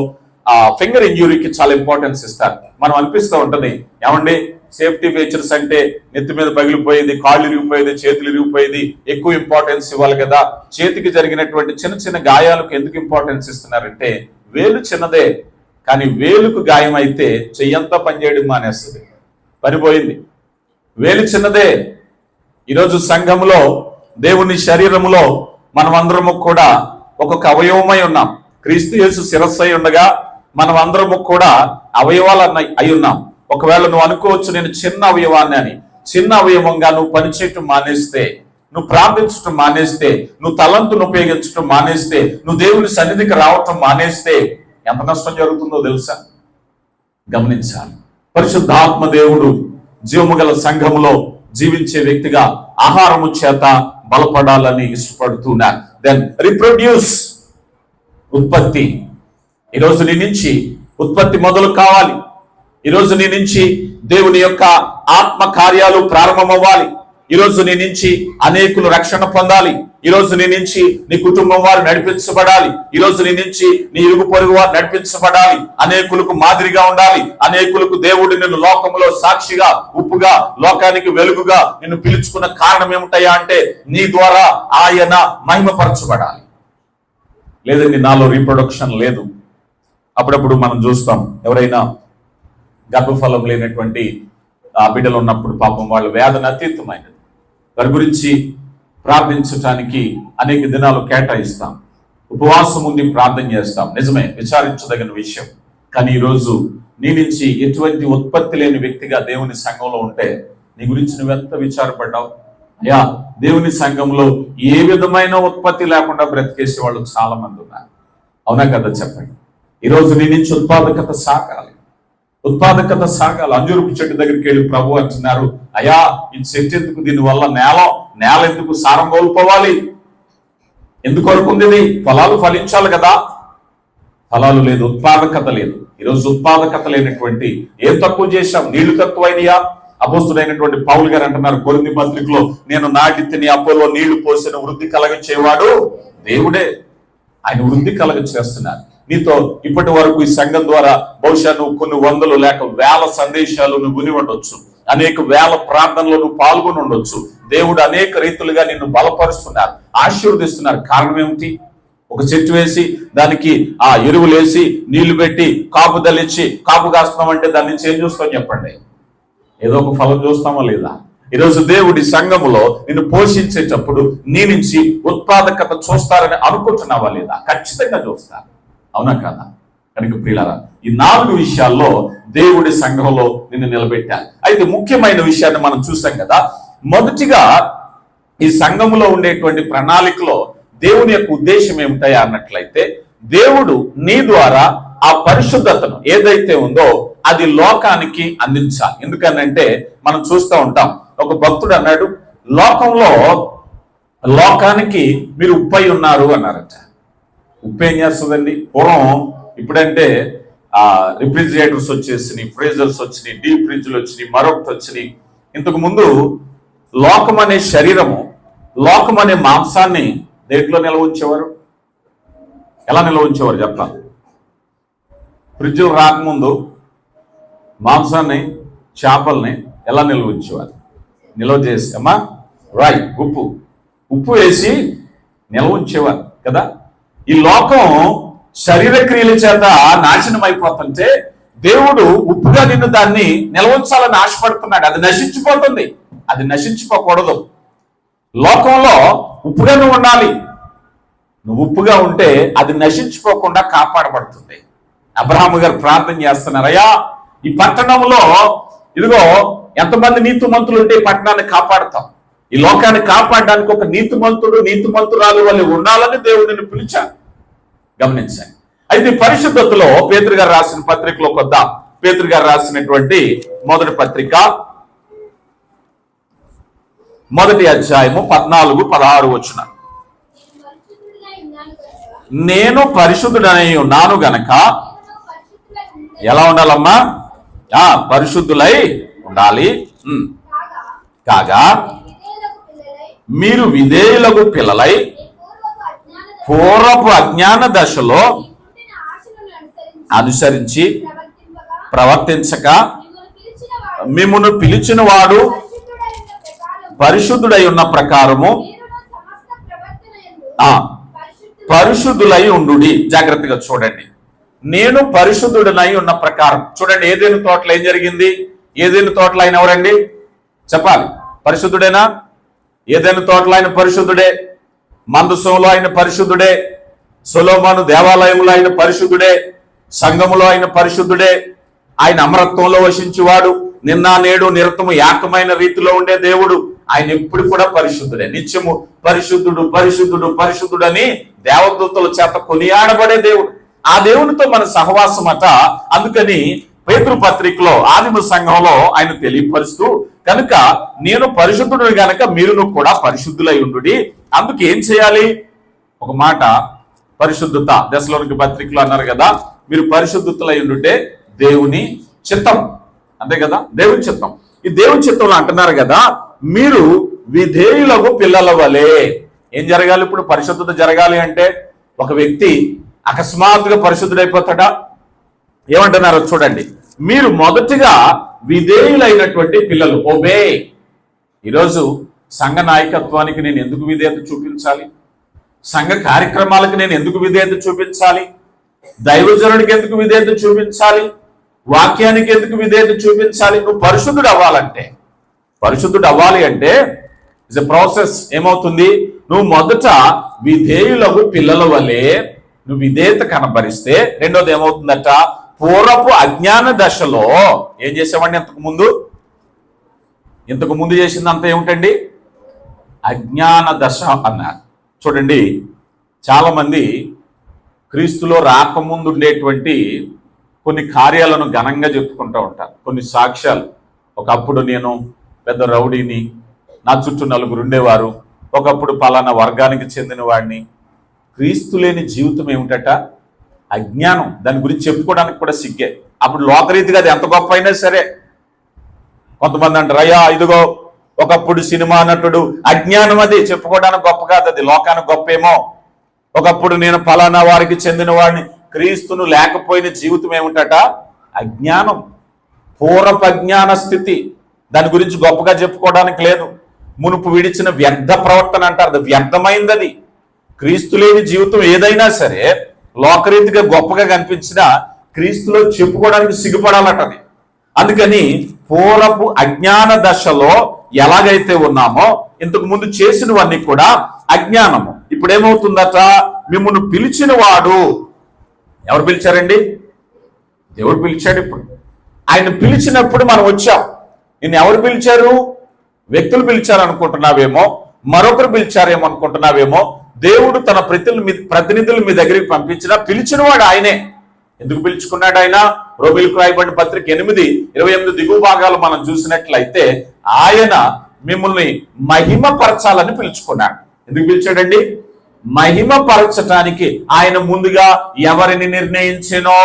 ఫింగర్ ఇంజురీకి చాలా ఇంపార్టెన్స్ ఇస్తారు. మనం అనిపిస్తూ ఉంటుంది, ఏమండి సేఫ్టీ ఫీచర్స్ అంటే నెత్తి మీద పగిలిపోయేది, కాళ్ళు ఇరిగిపోయేది, చేతులు ఇరిగిపోయేది ఎక్కువ ఇంపార్టెన్స్ ఇవ్వాలి కదా. చేతికి జరిగినటువంటి చిన్న చిన్న గాయాలకు ఎందుకు ఇంపార్టెన్స్ ఇస్తున్నారంటే వేలు చిన్నదే, కానీ వేలుకు గాయం అయితే చెయ్యంతా పనిచేయడం మానేస్తుంది, పనిపోయింది. వేలు చిన్నదే. ఈరోజు సంఘములో దేవుని శరీరములో మనమందరము కూడా ఒక్కొక్క అవయవమై ఉన్నాం. క్రీస్తు యేసు శిరస్సు అయి ఉండగా మనం అందరము కూడా అవయవాలు అయి ఉన్నాం. ఒకవేళ నువ్వు అనుకోవచ్చు నేను చిన్న అవయవాన్ని అని. చిన్న అవయవంగా నువ్వు పనిచేయటం మానేస్తే, నువ్వు ప్రార్థించటం మానేస్తే, నువ్వు తలంతును ఉపయోగించటం మానేస్తే, నువ్వు దేవుని సన్నిధికి రావటం మానేస్తే ఎంత నష్టం జరుగుతుందో తెలుసా? గమనించాలి. పరిశుద్ధాత్మ దేవుడు జీవము గల సంఘములో జీవించే వ్యక్తిగా ఆహారము చేత బలపడాలని ఇష్టపడుతున్నారు. దెన్ రీప్రొడ్యూస్, ఉత్పత్తి. ఈరోజు నీ నుంచి ఉత్పత్తి మొదలు కావాలి. ఈరోజు నీ నుంచి దేవుని యొక్క ఆత్మ కార్యాలు ప్రారంభమవ్వాలి. ఈరోజు నీ నుంచి అనేకులు రక్షణ పొందాలి. ఈరోజు నీ నుంచి నీ కుటుంబం వారు నడిపించబడాలి. ఈరోజు నీ నుంచి నీ ఇరుగు పొరుగు వారు నడిపించబడాలి. అనేకులకు మాదిరిగా ఉండాలి. అనేకులకు దేవుడు నిన్ను లోకంలో సాక్షిగా, ఉప్పుగా, లోకానికి వెలుగుగా నిన్ను పిలుచుకున్న కారణం ఏమిటయ్యా అంటే నీ ద్వారా ఆయన మహిమపరచబడాలి. లేదండి నాలో రీప్రొడక్షన్ లేదు. అప్పుడప్పుడు మనం చూస్తాం, ఎవరైనా గర్భఫలం లేనటువంటి బిడ్డలు ఉన్నప్పుడు పాపం వాళ్ళ వేదన అతీతమైనది. వారి గురించి ప్రార్థించటానికి అనేక దినాలు కేటాయిస్తాం, ఉపవాసం ఉండి ప్రార్థన చేస్తాం. నిజమే, విచారించదగిన విషయం. కానీ ఈరోజు నీ నుంచి ఎటువంటి ఉత్పత్తి లేని వ్యక్తిగా దేవుని సంఘంలో ఉంటే నీ గురించి నువ్వెంత విచారపడ్డావు? అయ్యా, దేవుని సంఘంలో ఏ విధమైన ఉత్పత్తి లేకుండా బ్రతికేసే వాళ్ళు చాలా మంది ఉన్నారు. అవునా కదా? చెప్పండి. ఈరోజు నీ నుంచి ఉత్పాదకత సాగాలి. ఉత్పాదకత సాగాలి. అంజూరపు చెట్టు దగ్గరికి వెళ్ళి ప్రభు అంటున్నారు, అయ్యా ఈ చెట్టు ఎందుకు, దీనివల్ల నేల ఎందుకు సారం కోల్పోవాలి? ఎందుకు వరకుంది? ఫలాలు ఫలించాలి కదా. ఫలాలు లేదు, ఉత్పాదకత లేదు. ఈరోజు ఉత్పాదకత లేనటువంటి ఏం తక్కువ చేశాం? నీళ్లు తక్కువైనయా? అపోస్తుడైనటువంటి పౌలు గారు అంటున్నారు కొరింథీ పత్రికలో, నేను నాటి తిని అపోలో నీళ్లు పోసిన వృద్ధి కలగచేవాడు దేవుడే. ఆయన వృద్ధి కలగ చేస్తున్నారు. నీతో ఇప్పటి వరకు ఈ సంఘం ద్వారా బహుశా నువ్వు కొన్ని వందలు లేక వేల సందేశాలు నువ్వు విని ఉండొచ్చు, అనేక వేల ప్రార్థనలో నువ్వు పాల్గొని ఉండొచ్చు. దేవుడు అనేక రీతులుగా నిన్ను బలపరుస్తున్నారు, ఆశీర్వదిస్తున్నారు. కారణం ఏమిటి? ఒక చెట్టు వేసి దానికి ఆ ఎరువులు వేసి నీళ్లు పెట్టి కాపుదలిచ్చి కాపు కాస్తున్నామంటే దాని నుంచి ఏం చూస్తాం చెప్పండి? ఏదో ఒక ఫలం చూస్తామా లేదా? ఈరోజు దేవుడి సంఘములో నిన్ను పోషించేటప్పుడు నీ నుంచి ఉత్పాదకత చూస్తారని అనుకుంటున్నావా లేదా? ఖచ్చితంగా చూస్తారు. అవునా కదా? కనుక ప్రియులారా, ఈ 4 విషయాల్లో దేవుడి సంఘంలో నిన్ను నిలబెట్టాలి. అయితే ముఖ్యమైన విషయాన్ని మనం చూసాం కదా. మొదటిగా ఈ సంఘములో ఉండేటువంటి ప్రణాళికలో దేవుని యొక్క ఉద్దేశం ఏమిటాయా అన్నట్లయితే, దేవుడు నీ ద్వారా ఆ పరిశుద్ధతను ఏదైతే ఉందో అది లోకానికి అందించాలి. ఎందుకనంటే మనం చూస్తూ ఉంటాం, ఒక భక్తుడు అన్నాడు, లోకానికి మీరు ఉప్పై ఉన్నారు అన్నారట. ఉప్పు ఏం చేస్తుందండి? పూర్వం ఇప్పుడంటే రిఫ్రిజిరేటర్స్ వచ్చేసినాయి, ఫ్రీజర్స్ వచ్చినాయి, డీప్ ఫ్రిడ్జ్లు వచ్చినాయి, మరొకటి వచ్చినాయి. ఇంతకు ముందు లోకం అనే శరీరము, లోకం అనే మాంసాన్ని దేంట్లో నిల్వ ఉంచేవారు? ఎలా నిల్వ ఉంచేవారు చెప్పాలి? ఫ్రిడ్జ్లు రాకముందు మాంసాన్ని, చేపల్ని ఎలా నిల్వ ఉంచేవారు? నిల్వ చేసి ఉప్పు వేసి నిల్వ ఉంచేవారు కదా. ఈ లోకం శరీర క్రియల చేత నాశనం అయిపోతుంటే దేవుడు ఉప్పుగా నిన్ను దాన్ని నిల్వ ఉంచాలని ఆశపడుతున్నాడు. అది నశించిపోతుంది, అది నశించిపోకూడదు. లోకంలో ఉప్పుగా నువ్వు ఉండాలి. నువ్వు ఉప్పుగా ఉంటే అది నశించిపోకుండా కాపాడబడుతుంది. అబ్రహాము గారు ప్రార్థన చేస్తున్నారు, అయ్యా ఈ పట్టణంలో ఇదిగో ఎంతమంది నీతిమంతులు ఉంటే ఈ పట్టణాన్ని కాపాడుతాం. ఈ లోకాన్ని కాపాడడానికి ఒక నీతిమంతురాలు వాళ్ళు ఉండాలని దేవుడిని పిలిచారు. గమనించండి. అయితే పరిశుద్ధతలో పేతురు గారు రాసిన పత్రికలో కొద్దాం. పేతురు గారు రాసినటువంటి మొదటి పత్రిక 1వ అధ్యాయము 14-16 వచనం. నేను పరిశుద్ధుడనై ఉన్నాను గనక ఎలా ఉండాలమ్మా? పరిశుద్ధులై ఉండాలి. కాగా మీరు విధేయులకు పిల్లలై పూర్వపు అజ్ఞాన దశలో అనుసరించి ప్రవర్తించక మిమ్మును పిలిచిన వాడు పరిశుద్ధుడై ఉన్న ప్రకారము పరిశుద్ధులై ఉండుడి. జాగ్రత్తగా చూడండి. నేను పరిశుద్ధుడనై ఉన్న ప్రకారం. చూడండి, ఏదైనా తోటలో ఏం జరిగింది? ఏదైనా తోటలో ఆయన ఎవరండి చెప్పాలి? పరిశుద్ధుడేనా? ఏదైనా తోటలో ఆయన పరిశుద్ధుడే, మందసంలో ఆయన పరిశుద్ధుడే, సొలొమోను దేవాలయంలో ఆయన పరిశుద్ధుడే, సంఘములో ఆయన పరిశుద్ధుడే, ఆయన అమరత్వంలో వసించేవాడు, నిన్న నేడు నిరతము ఏకమైన రీతిలో ఉండే దేవుడు. ఆయన ఎప్పుడు కూడా పరిశుద్ధుడే. నిత్యము పరిశుద్ధుడు పరిశుద్ధుడు పరిశుద్ధుడని దేవదూతల చేత కొనియాడబడే దేవుడు. ఆ దేవునితో మన సహవాసం అట. అందుకని పేతురు పత్రికలో ఆదిమ సంఘంలో ఆయన తెలియపరుస్తూ, కనుక నేను పరిశుద్ధుడు గనక మీరును కూడా పరిశుద్ధులై ఉండుడి. అందుకు ఏం చేయాలి? ఒక మాట, పరిశుద్ధత. దశలోనికి పత్రికలో అన్నారు కదా, మీరు పరిశుద్ధులై ఉండుటే దేవుని చిత్తం. అంతే కదా, దేవుని చిత్తం. ఈ దేవుని చిత్తంలో అంటున్నారు కదా, మీరు విధేయులకు పిల్లల వలె. ఏం జరగాలి? ఇప్పుడు పరిశుద్ధత జరగాలి అంటే ఒక వ్యక్తి అకస్మాత్తుగా పరిశుద్ధుడైపోతాడా? ఏమంటున్నారో చూడండి. మీరు మొదటిగా విధేయులైనటువంటి పిల్లలు. ఓబే. ఈరోజు సంఘ నాయకత్వానికి నేను ఎందుకు విధేయత చూపించాలి? సంఘ కార్యక్రమాలకు నేను ఎందుకు విధేయత చూపించాలి? దైవజనుడికి ఎందుకు విధేయత చూపించాలి? వాక్యానికి ఎందుకు విధేయత చూపించాలి? నువ్వు పరిశుద్ధుడు అవ్వాలంటే, పరిశుద్ధుడు అవ్వాలి అంటే ఇట్స్ ఎ ప్రాసెస్. ఏమవుతుంది? నువ్వు మొదట విధేయులకు పిల్లల వలె నువ్వు విధేయత కనబరిస్తే, రెండోది ఏమవుతుందట? పూర్వపు అజ్ఞాన దశలో ఏం చేసామండి? ఇంతకు ముందు చేసిందంతా ఏమిటండి? అజ్ఞాన దశ అన్నారు. చూడండి, చాలా మంది క్రీస్తులో రాకముందు ఉండేటువంటి కొన్ని కార్యాలను ఘనంగా చెప్పుకుంటూ ఉంటారు. కొన్ని సాక్ష్యాలు. ఒకప్పుడు నేను పెద్ద రౌడీని, నా చుట్టూ నలుగురు ఉండేవారు, ఒకప్పుడు పలానా వర్గానికి చెందిన వాడిని. క్రీస్తు లేని జీవితం ఏమిటట? అజ్ఞానం. దాని గురించి చెప్పుకోవడానికి కూడా సిగ్గే. అప్పుడు లోకరీతిగా అది ఎంత గొప్ప అయినా సరే. కొంతమంది అంటారు, అయ్యా ఇదిగో ఒకప్పుడు సినిమా నటుడు. అజ్ఞానం. అది చెప్పుకోవడానికి గొప్ప కాదు, అది లోకానికి గొప్పేమో. ఒకప్పుడు నేను పలానా వారికి చెందిన వాడిని. క్రీస్తును లేకపోయిన జీవితం ఏమిటట? అజ్ఞానం, పూర్వపు అజ్ఞాన స్థితి. దాని గురించి గొప్పగా చెప్పుకోవడానికి లేదు. మునుపు విడిచిన వ్యర్థ ప్రవర్తన అంటారు, అది వ్యర్థమైంది. అది క్రీస్తు లేని జీవితం ఏదైనా సరే లోకరీతిగా గొప్పగా కనిపించినా క్రీస్తులో చెప్పుకోవడానికి సిగ్గుపడాలట అది. అందుకని పూర్వపు అజ్ఞాన దశలో ఎలాగైతే ఉన్నామో ఇంతకు ముందు చేసినవన్నీ కూడా అజ్ఞానము. ఇప్పుడు ఏమవుతుందట? మిమ్మల్ని పిలిచిన వాడు. ఎవరు పిలిచారండి? దేవుడు పిలిచాడు. ఇప్పుడు ఆయన పిలిచినప్పుడు మనం వచ్చాం. నిన్ను ఎవరు పిలిచారు? వ్యక్తులు పిలిచారు అనుకుంటున్నావేమో, మరొకరు పిలిచారేమో అనుకుంటున్నావేమో. దేవుడు తన ప్రతినిధులు మీ దగ్గరికి పంపించినా పిలిచిన వాడు ఆయనే. ఎందుకు పిలుచుకున్నాడు ఆయన? రోమిలకు రాయబడిన పత్రిక 8:28 దిగువ భాగాలు మనం చూసినట్లయితే ఆయన మిమ్మల్ని మహిమపరచాలని పిలుచుకున్నాడు. ఎందుకు పిలిచాడండి? మహిమపరచటానికి. ఆయన ముందుగా ఎవరిని నిర్ణయించినో,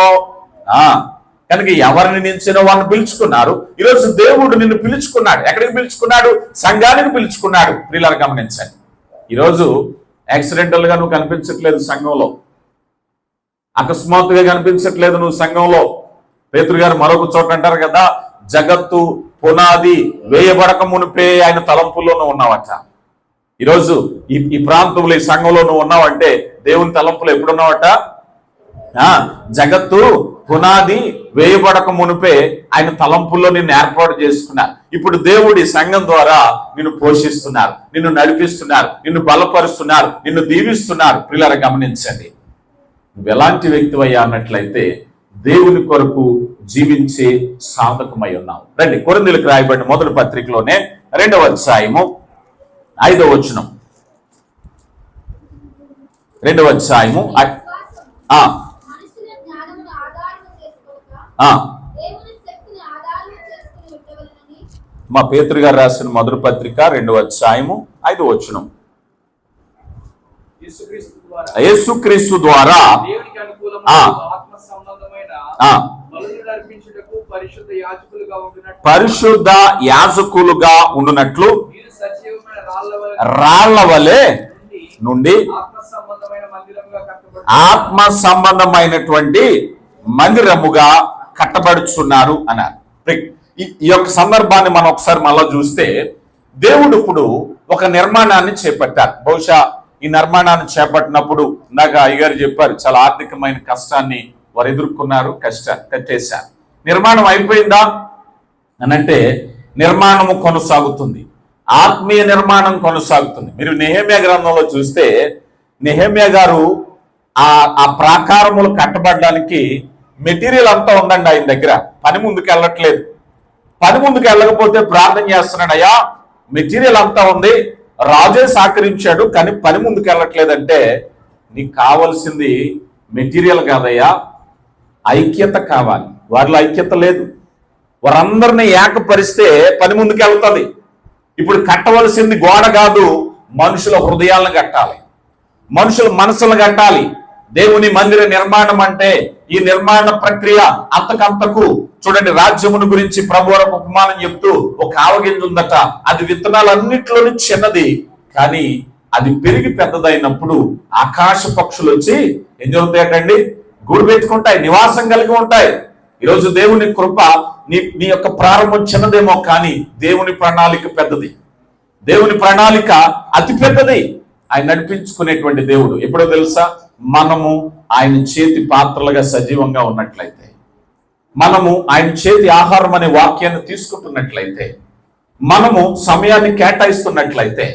కనుక ఎవరిని నించినో వాళ్ళని పిలుచుకున్నారు. ఈరోజు దేవుడు నిన్ను పిలుచుకున్నాడు. ఎక్కడికి పిలుచుకున్నాడు? సంఘానికి పిలుచుకున్నాడు. ప్రియులారా గమనించండి. ఈరోజు యాక్సిడెంటల్ గా నువ్వు కనిపించట్లేదు సంఘంలో, అకస్మాత్తుగా కనిపించట్లేదు నువ్వు సంఘంలో. పేతురు గారు మరొక చోట అంటారు కదా, జగత్తు పునాది వేయబడక మునిపే ఆయన తలంపుల్లో నువ్వు ఉన్నావట. ఈరోజు ఈ ప్రాంతంలో ఈ సంఘంలో నువ్వు ఉన్నావంటే దేవుని తలంపులో ఎప్పుడున్నావట? జగత్తు పునాది వేయబడక మునిపే ఆయన తలంపుల్లో నిన్ను ఏర్పాటు చేసుకున్నారు. ఇప్పుడు దేవుడి సంఘం ద్వారా నిన్ను పోషిస్తున్నారు, నిన్ను నడిపిస్తున్నారు, నిన్ను బలపరుస్తున్నారు, నిన్ను దీవిస్తున్నారు. ప్రియులారా గమనించండి. నువ్వు ఎలాంటి వ్యక్తివయ్యా అన్నట్లయితే దేవుని కొరకు జీవించే సాధకమై ఉన్నావు. రండి, కొరింథీయులకు రాయబడిన మొదటి పత్రికలోనే 2వ అధ్యాయము 5వ వచనం. 2వ అధ్యాయము మా పేతురు గారు రాసిన మొదటి పత్రిక 2వ అధ్యాయము 5వ వచనం. యేసుక్రీస్తు ద్వారా పరిశుద్ధ యాజకులుగా ఉండునట్లు రాళ్ల వలె నుండి ఆత్మ సంబంధమైనటువంటి మందిరముగా కట్టబడుచున్నారు అన్నారు. ఈ యొక్క సందర్భాన్ని మనం ఒకసారి మళ్ళా చూస్తే, దేవుడు ఇప్పుడు ఒక నిర్మాణాన్ని చేపట్టారు. బహుశా ఈ నిర్మాణాన్ని చేపట్టినప్పుడు ఇందాక అయ్యగారు చెప్పారు, చాలా ఆర్థికమైన కష్టాన్ని వారు ఎదుర్కొన్నారు, కట్టేశారు. నిర్మాణం అయిపోయిందా అని అంటే నిర్మాణము కొనసాగుతుంది, ఆత్మీయ నిర్మాణం కొనసాగుతుంది. మీరు నెహెమ్యా గ్రంథంలో చూస్తే నెహెమ్యా గారు ఆ ప్రాకారములు కట్టబడడానికి మెటీరియల్ అంతా ఉందండి ఆయన దగ్గర. పని ముందుకు వెళ్ళట్లేదు. పని ముందుకు వెళ్ళకపోతే ప్రార్థన చేస్తున్నాడు, అయ్యా మెటీరియల్ అంతా ఉంది, రాజే సహకరించాడు, కానీ పని ముందుకు వెళ్ళట్లేదంటే నీకు కావలసింది మెటీరియల్ కాదయ్యా, ఐక్యత కావాలి. వారిలో ఐక్యత లేదు. వారందరినీ ఏకపరిస్తే పని ముందుకు వెళ్తుంది. ఇప్పుడు కట్టవలసింది గోడ కాదు, మనుషుల హృదయాలను కట్టాలి, మనుషుల మనసులను కట్టాలి. దేవుని మందిర నిర్మాణం అంటే ఈ నిర్మాణ ప్రక్రియ అంతకంతకు చూడండి. రాజ్యమును గురించి ప్రభు ఉపమానం చెప్తూ ఒక ఆవగింజ ఉందట, అది విత్తనాలన్నిటిలోని చిన్నది, కానీ అది పెరిగి పెద్దదైనప్పుడు ఆకాశ పక్షులు వచ్చి ఏం జరుగుతాయటండి, గూడు పెట్టుకుంటాయి, నివాసం కలిగి ఉంటాయి. ఈరోజు దేవుని కృప, నీ యొక్క ప్రారంభం చిన్నదేమో, కానీ దేవుని ప్రణాళిక పెద్దది. దేవుని ప్రణాళిక అతి పెద్దది. ఆయన నడిపించుకునేటువంటి దేవుడు. ఎప్పుడో తెలుసా, మనము ఆయన చేతి పాత్రలుగా సజీవంగా ఉన్నట్లయితే, మనము ఆయన చేతి ఆహారం అనే వాక్యాన్ని తీసుకుంటున్నట్లయితే, మనము సమయాన్ని కేటాయిస్తున్నట్లయితే,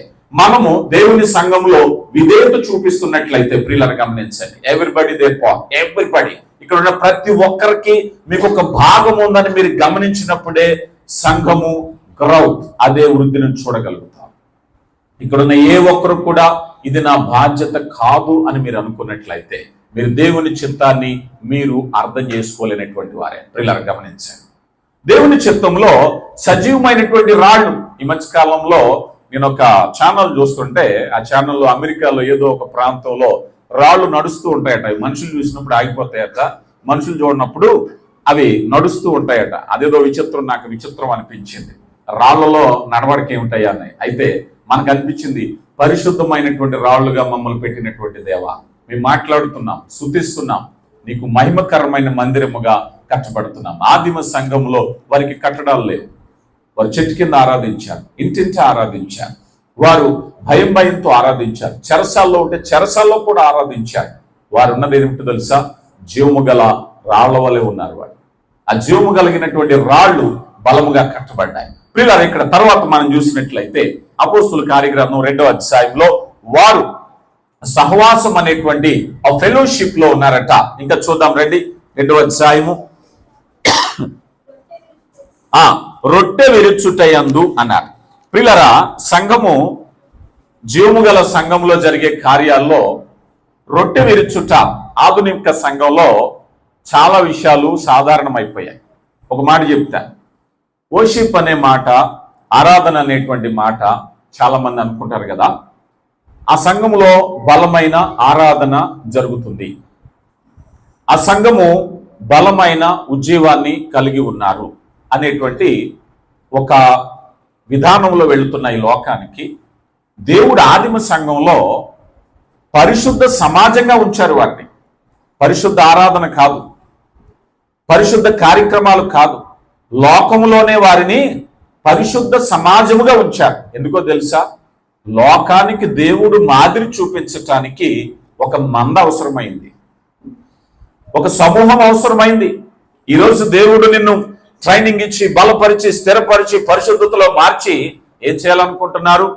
మనము దేవుని సంఘంలో విధేయత చూపిస్తున్నట్లయితే, ప్రియులను గమనించండి, ఎవ్రీబడి దేర్ పార్ట్, ఎవ్రీబడి, ఇక్కడ ఉన్న ప్రతి ఒక్కరికి మీకు ఒక భాగం ఉందని మీరు గమనించినప్పుడే సంఘము గ్రౌత్, అదే వృద్ధిని చూడగలుగుతాం. ఇక్కడున్న ఏ ఒక్కరు కూడా ఇది నా బాధ్యత కాదు అని మీరు అనుకున్నట్లయితే, మీరు దేవుని చిత్తాన్ని మీరు అర్థం చేసుకోలేనటువంటి వారే. ప్రియులను గమనించండి, దేవుని చిత్తంలో సజీవమైనటువంటి రాళ్ళు. ఈ మధ్య కాలంలో నేను ఒక ఛానల్ చూస్తుంటే, ఆ ఛానల్లో అమెరికాలో ఏదో ఒక ప్రాంతంలో రాళ్ళు నడుస్తూ ఉంటాయట. అవి మనుషులు చూసినప్పుడు ఆగిపోతాయట, మనుషులు చూడనప్పుడు అవి నడుస్తూ ఉంటాయట. అదేదో విచిత్రం, నాకు విచిత్రం అనిపించింది. రాళ్లలో నడవడికి ఏమిటాయా అని. అయితే మనకు అనిపించింది, పరిశుద్ధమైనటువంటి రాళ్లుగా మమ్మల్ని పెట్టినటువంటి దేవా, మేము మాట్లాడుతున్నాం, స్తుతిస్తున్నాం, నీకు మహిమకరమైన మందిరముగా కట్టబడుతున్నాం. ఆదిమ సంఘంలో వారికి కట్టడాలు లేవు. వారు చెట్టు కింద ఆరాధించారు, ఇంటింటి ఆరాధించారు, వారు భయంతో ఆరాధించారు. చెరసాల్లో ఉంటే చెరసాల్లో కూడా ఆరాధించారు. వారు ఉన్నది ఏమిటో తెలుసా, జీవము గల రాళ్ల వలె ఉన్నారు. వారు ఆ జీవము కలిగినటువంటి రాళ్లు బలముగా కట్టబడ్డాయి. ప్రియులారా, ఇక్కడ తర్వాత మనం చూసినట్లయితే అపోస్తుల కార్యగ్రంథం 2వ అధ్యాయంలో వారు సహవాసం అనేటువంటి ఆ ఫెలోషిప్ లో ఉన్నారట. ఇంకా చూద్దాం రండి, 2వ అధ్యాయము. రొట్టె విరుచుటయందు అన్నారు. ప్రియులారా, సంఘము, జీవము గల సంఘంలో జరిగే కార్యాల్లో రొట్టె విరుచుట ఆధునిక సంఘంలో చాలా విషయాలు సాధారణమైపోయాయి. ఒక మాట చెప్తాను, వర్షిప్ అనే మాట, ఆరాధన అనేటువంటి మాట చాలా మంది అనుకుంటారు కదా. ఆ సంఘములో బలమైన ఆరాధన జరుగుతుంది, ఆ సంఘము బలమైన ఉజ్జీవాన్ని కలిగి ఉన్నారు అనేటువంటి ఒక విధానంలో వెళుతున్న ఈ లోకానికి దేవుడు ఆదిమ సంఘంలో పరిశుద్ధ సమాజంగా ఉంచారు. వారిని పరిశుద్ధ ఆరాధన కాదు, పరిశుద్ధ కార్యక్రమాలు కాదు, లోకములోనే వారిని పరిశుద్ధ సమాజముగా ఉంచారు. ఎందుకో తెలుసా, లోకానికి దేవుడు మాదిరి చూపించటానికి ఒక మంద అవసరమైంది, ఒక సమూహం అవసరమైంది. ఈరోజు దేవుడు నిన్ను ట్రైనింగ్ ఇచ్చి, బలపరిచి, స్థిరపరిచి, పరిశుద్ధతలో మార్చి ఏం చేయాలనుకుంటున్నారు?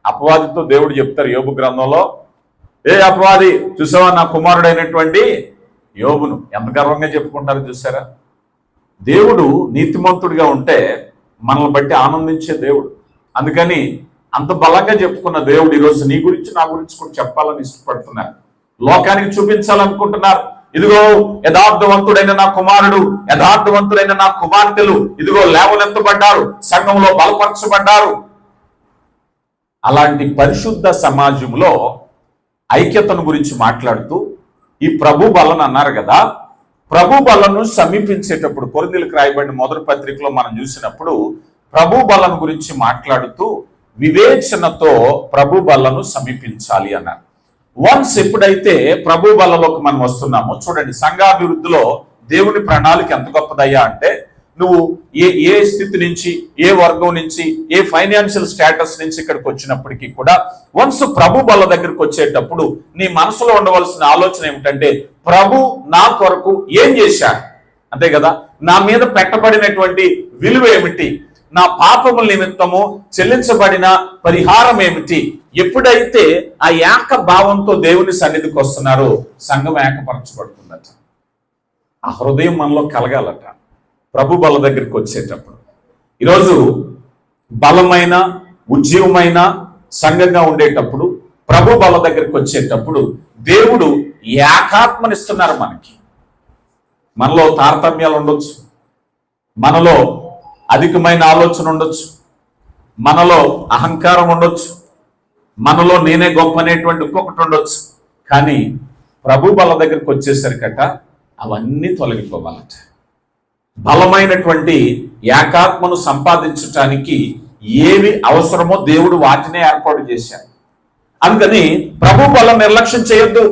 అపవాదితో దేవుడు చెప్తారు యోబు గ్రంథంలో, ఏ అపవాది, చూసావా నా కుమారుడైనటువంటి యోబును, ఎంత గర్వంగా చెప్పుకుంటారో చూసారా. దేవుడు నీతిమంతుడిగా ఉంటే మనల్ని బట్టి ఆనందించే దేవుడు. అందుకని అంత బలంగా చెప్పుకున్న దేవుడు ఈరోజు నీ గురించి, నా గురించి కూడా చెప్పాలని ఇష్టపడుతున్నారు, లోకానికి చూపించాలనుకుంటున్నారు. ఇదిగో యథార్థవంతుడైన నా కుమారుడు, యథార్థవంతుడైన నా కుమార్తెలు ఇదిగో లేవనెత్తబడ్డారు, సంఘంలో బలపరచబడ్డారు. అలాంటి పరిశుద్ధ సమాజంలో ఐక్యతను గురించి మాట్లాడుతూ ఈ ప్రభు బలను అన్నారు కదా. ప్రభు బలను సమీపించేటప్పుడు కొరింథీయులకు రాయబడిన మొదటి పత్రికలో మనం చూసినప్పుడు ప్రభు బలను గురించి మాట్లాడుతూ వివేచనతో ప్రభు బలను సమీపించాలి అన్నారు. వన్స్ ఎప్పుడైతే ప్రభు బలలోకి మనం వస్తున్నామో, చూడండి, సంఘాభివృద్ధిలో దేవుని ప్రణాళిక ఎంత గొప్పదయ్యా అంటే, నువ్వు ఏ స్థితి నుంచి, ఏ వర్గం నుంచి, ఏ ఫైనాన్షియల్ స్టేటస్ నుంచి ఇక్కడికి వచ్చినప్పటికీ కూడా వన్స్ ప్రభు బల్ల దగ్గరికి వచ్చేటప్పుడు నీ మనసులో ఉండవలసిన ఆలోచన ఏమిటంటే, ప్రభు నా కొరకు ఏం చేశాడు, అంతే కదా. నా మీద పెట్టబడినటువంటి విలువ ఏమిటి, నా పాపముల నిమిత్తము చెల్లించబడిన పరిహారం ఏమిటి. ఎప్పుడైతే ఆ ఏక భావంతో దేవుని సన్నిధికి వస్తున్నారో సంఘం ఏకపరచబడుతుందట. ఆ హృదయం మనలో కలగాలట ప్రభు బల్ల దగ్గరికి వచ్చేటప్పుడు. ఈరోజు బలమైన ఉజ్జీవమైన సంఘంగా ఉండేటప్పుడు ప్రభు బల్ల దగ్గరికి వచ్చేటప్పుడు దేవుడు ఏకాత్మనిస్తున్నారు మనకి. మనలో తారతమ్యాలు ఉండొచ్చు, మనలో అధికమైన ఆలోచన ఉండొచ్చు, మనలో అహంకారం ఉండొచ్చు, మనలో నేనే గొప్ప అనేటువంటి ఇంకొకటి ఉండొచ్చు. కానీ ప్రభు బల్ల దగ్గరికి వచ్చేసరికట అవన్నీ తొలగిపోవాలట. బలమైనటువంటి ఏకాత్మను సంపాదించటానికి ఏవి అవసరమో దేవుడు వాటినే ఏర్పాటు చేశాడు. అందుకని ప్రభు బల్ల నిర్లక్ష్యం చేయొద్దు.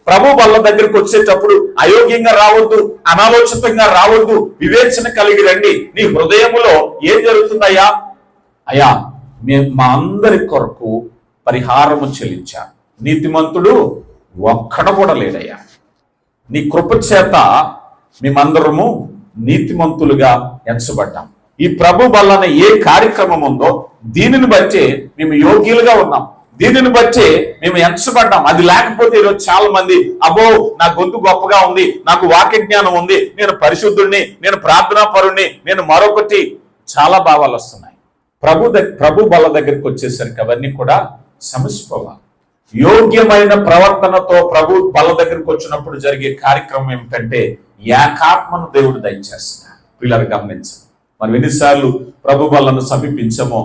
ప్రభు బల్ల దగ్గరికి వచ్చేటప్పుడు అయోగ్యంగా రావద్దు, అనాలోచితంగా రావద్దు, వివేచన కలిగి రండి. నీ హృదయములో ఏం జరుగుతుందయ్యా? అయ్యా, మా అందరి కొరకు పరిహారము చెల్లించాను, నీతిమంతుడు ఒక్కడ కూడా లేడయ్యా. నీ కృప చేత మేమందరము నీతిమంతులుగా ఎంచబడ్డాం. ఈ ప్రభు వలన ఏ కార్యక్రమం ఉందో దీనిని బట్టి మేము యోగ్యులుగా ఉన్నాం, దీనిని బట్టి మేము ఎంచబడ్డాం. అది లేకపోతే ఈరోజు చాలా మంది అబ్బో నా గొంతు గొప్పగా ఉంది, నాకు వాక్య జ్ఞానం ఉంది, నేను పరిశుద్ధుడిని, నేను ప్రార్థనా పరుణ్ణి, నేను మరొకటి, చాలా భావాలు వస్తున్నాయి. ప్రభు బల్ల దగ్గరికి వచ్చేసరికి అవన్నీ కూడా సమసిపోవాలి. యోగ్యమైన ప్రవర్తనతో ప్రభు బల్ల దగ్గరికి వచ్చినప్పుడు జరిగే కార్యక్రమం ఏమిటంటే ఏకాత్మను దేవుడు దయచేస్తున్నారు. పిల్లలు గమనించాలి. మనం ఎన్నిసార్లు ప్రభు బల్లను సమీపించమో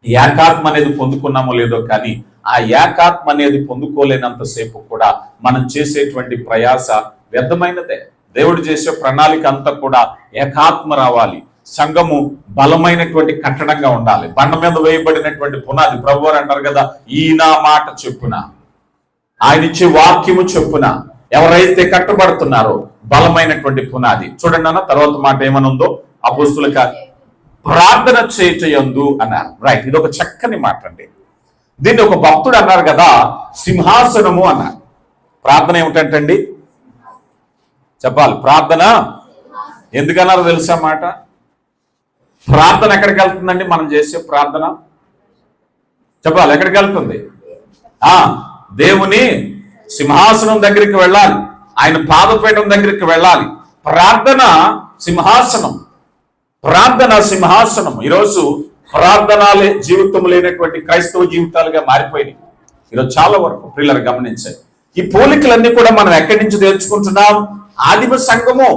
ఏకాత్మ అనేది పొందుకున్నామో లేదో, కానీ ఆ ఏకాత్మ అనేది పొందుకోలేనంతసేపు కూడా మనం చేసేటువంటి ప్రయాస వ్యర్థమైనదే. దేవుడు చేసే ప్రణాళిక అంతా కూడా ఏకాత్మ రావాలి. సంఘము బలమైనటువంటి కట్టడంగా ఉండాలి. బండ మీద వేయబడినటువంటి పునాది. ప్రభువారు అంటారు కదా, ఈయన మాట చెప్పున, ఆయన ఇచ్చే వాక్యము చెప్పున ఎవరైతే కట్టబడుతున్నారో బలమైనటువంటి పునాది. చూడండి అన్న తర్వాత మాట ఏమనుందో, అపోస్తుల ప్రార్థన చేయటయందు అన్నారు. రైట్, ఇది ఒక చక్కని మాట అండి. దీన్ని ఒక భక్తుడు అన్నారు కదా, సింహాసనము అన్నారు. ప్రార్థన ఏమిటంటండి చెప్పాలి. ప్రార్థన ఎందుకన్నారో తెలుసా మాట? ప్రార్థన ఎక్కడికి వెళ్తుందండి? మనం చేసే ప్రార్థన చెప్పాలి, ఎక్కడికి వెళ్తుంది? దేవుని సింహాసనం దగ్గరికి వెళ్ళాలి, ఆయన పాదపీఠం దగ్గరికి వెళ్ళాలి. ప్రార్థన సింహాసనం, ప్రార్థన సింహాసనం. ఈరోజు ప్రార్థనలే జీవితం లేనటువంటి క్రైస్తవ జీవితాలుగా మారిపోయినాయి ఈరోజు చాలా వరకు. పిల్లలు గమనించాయి. ఈ పోలికలన్నీ కూడా మనం ఎక్కడి నుంచి నేర్చుకుంటున్నాం? ఆదిమ సంఘము.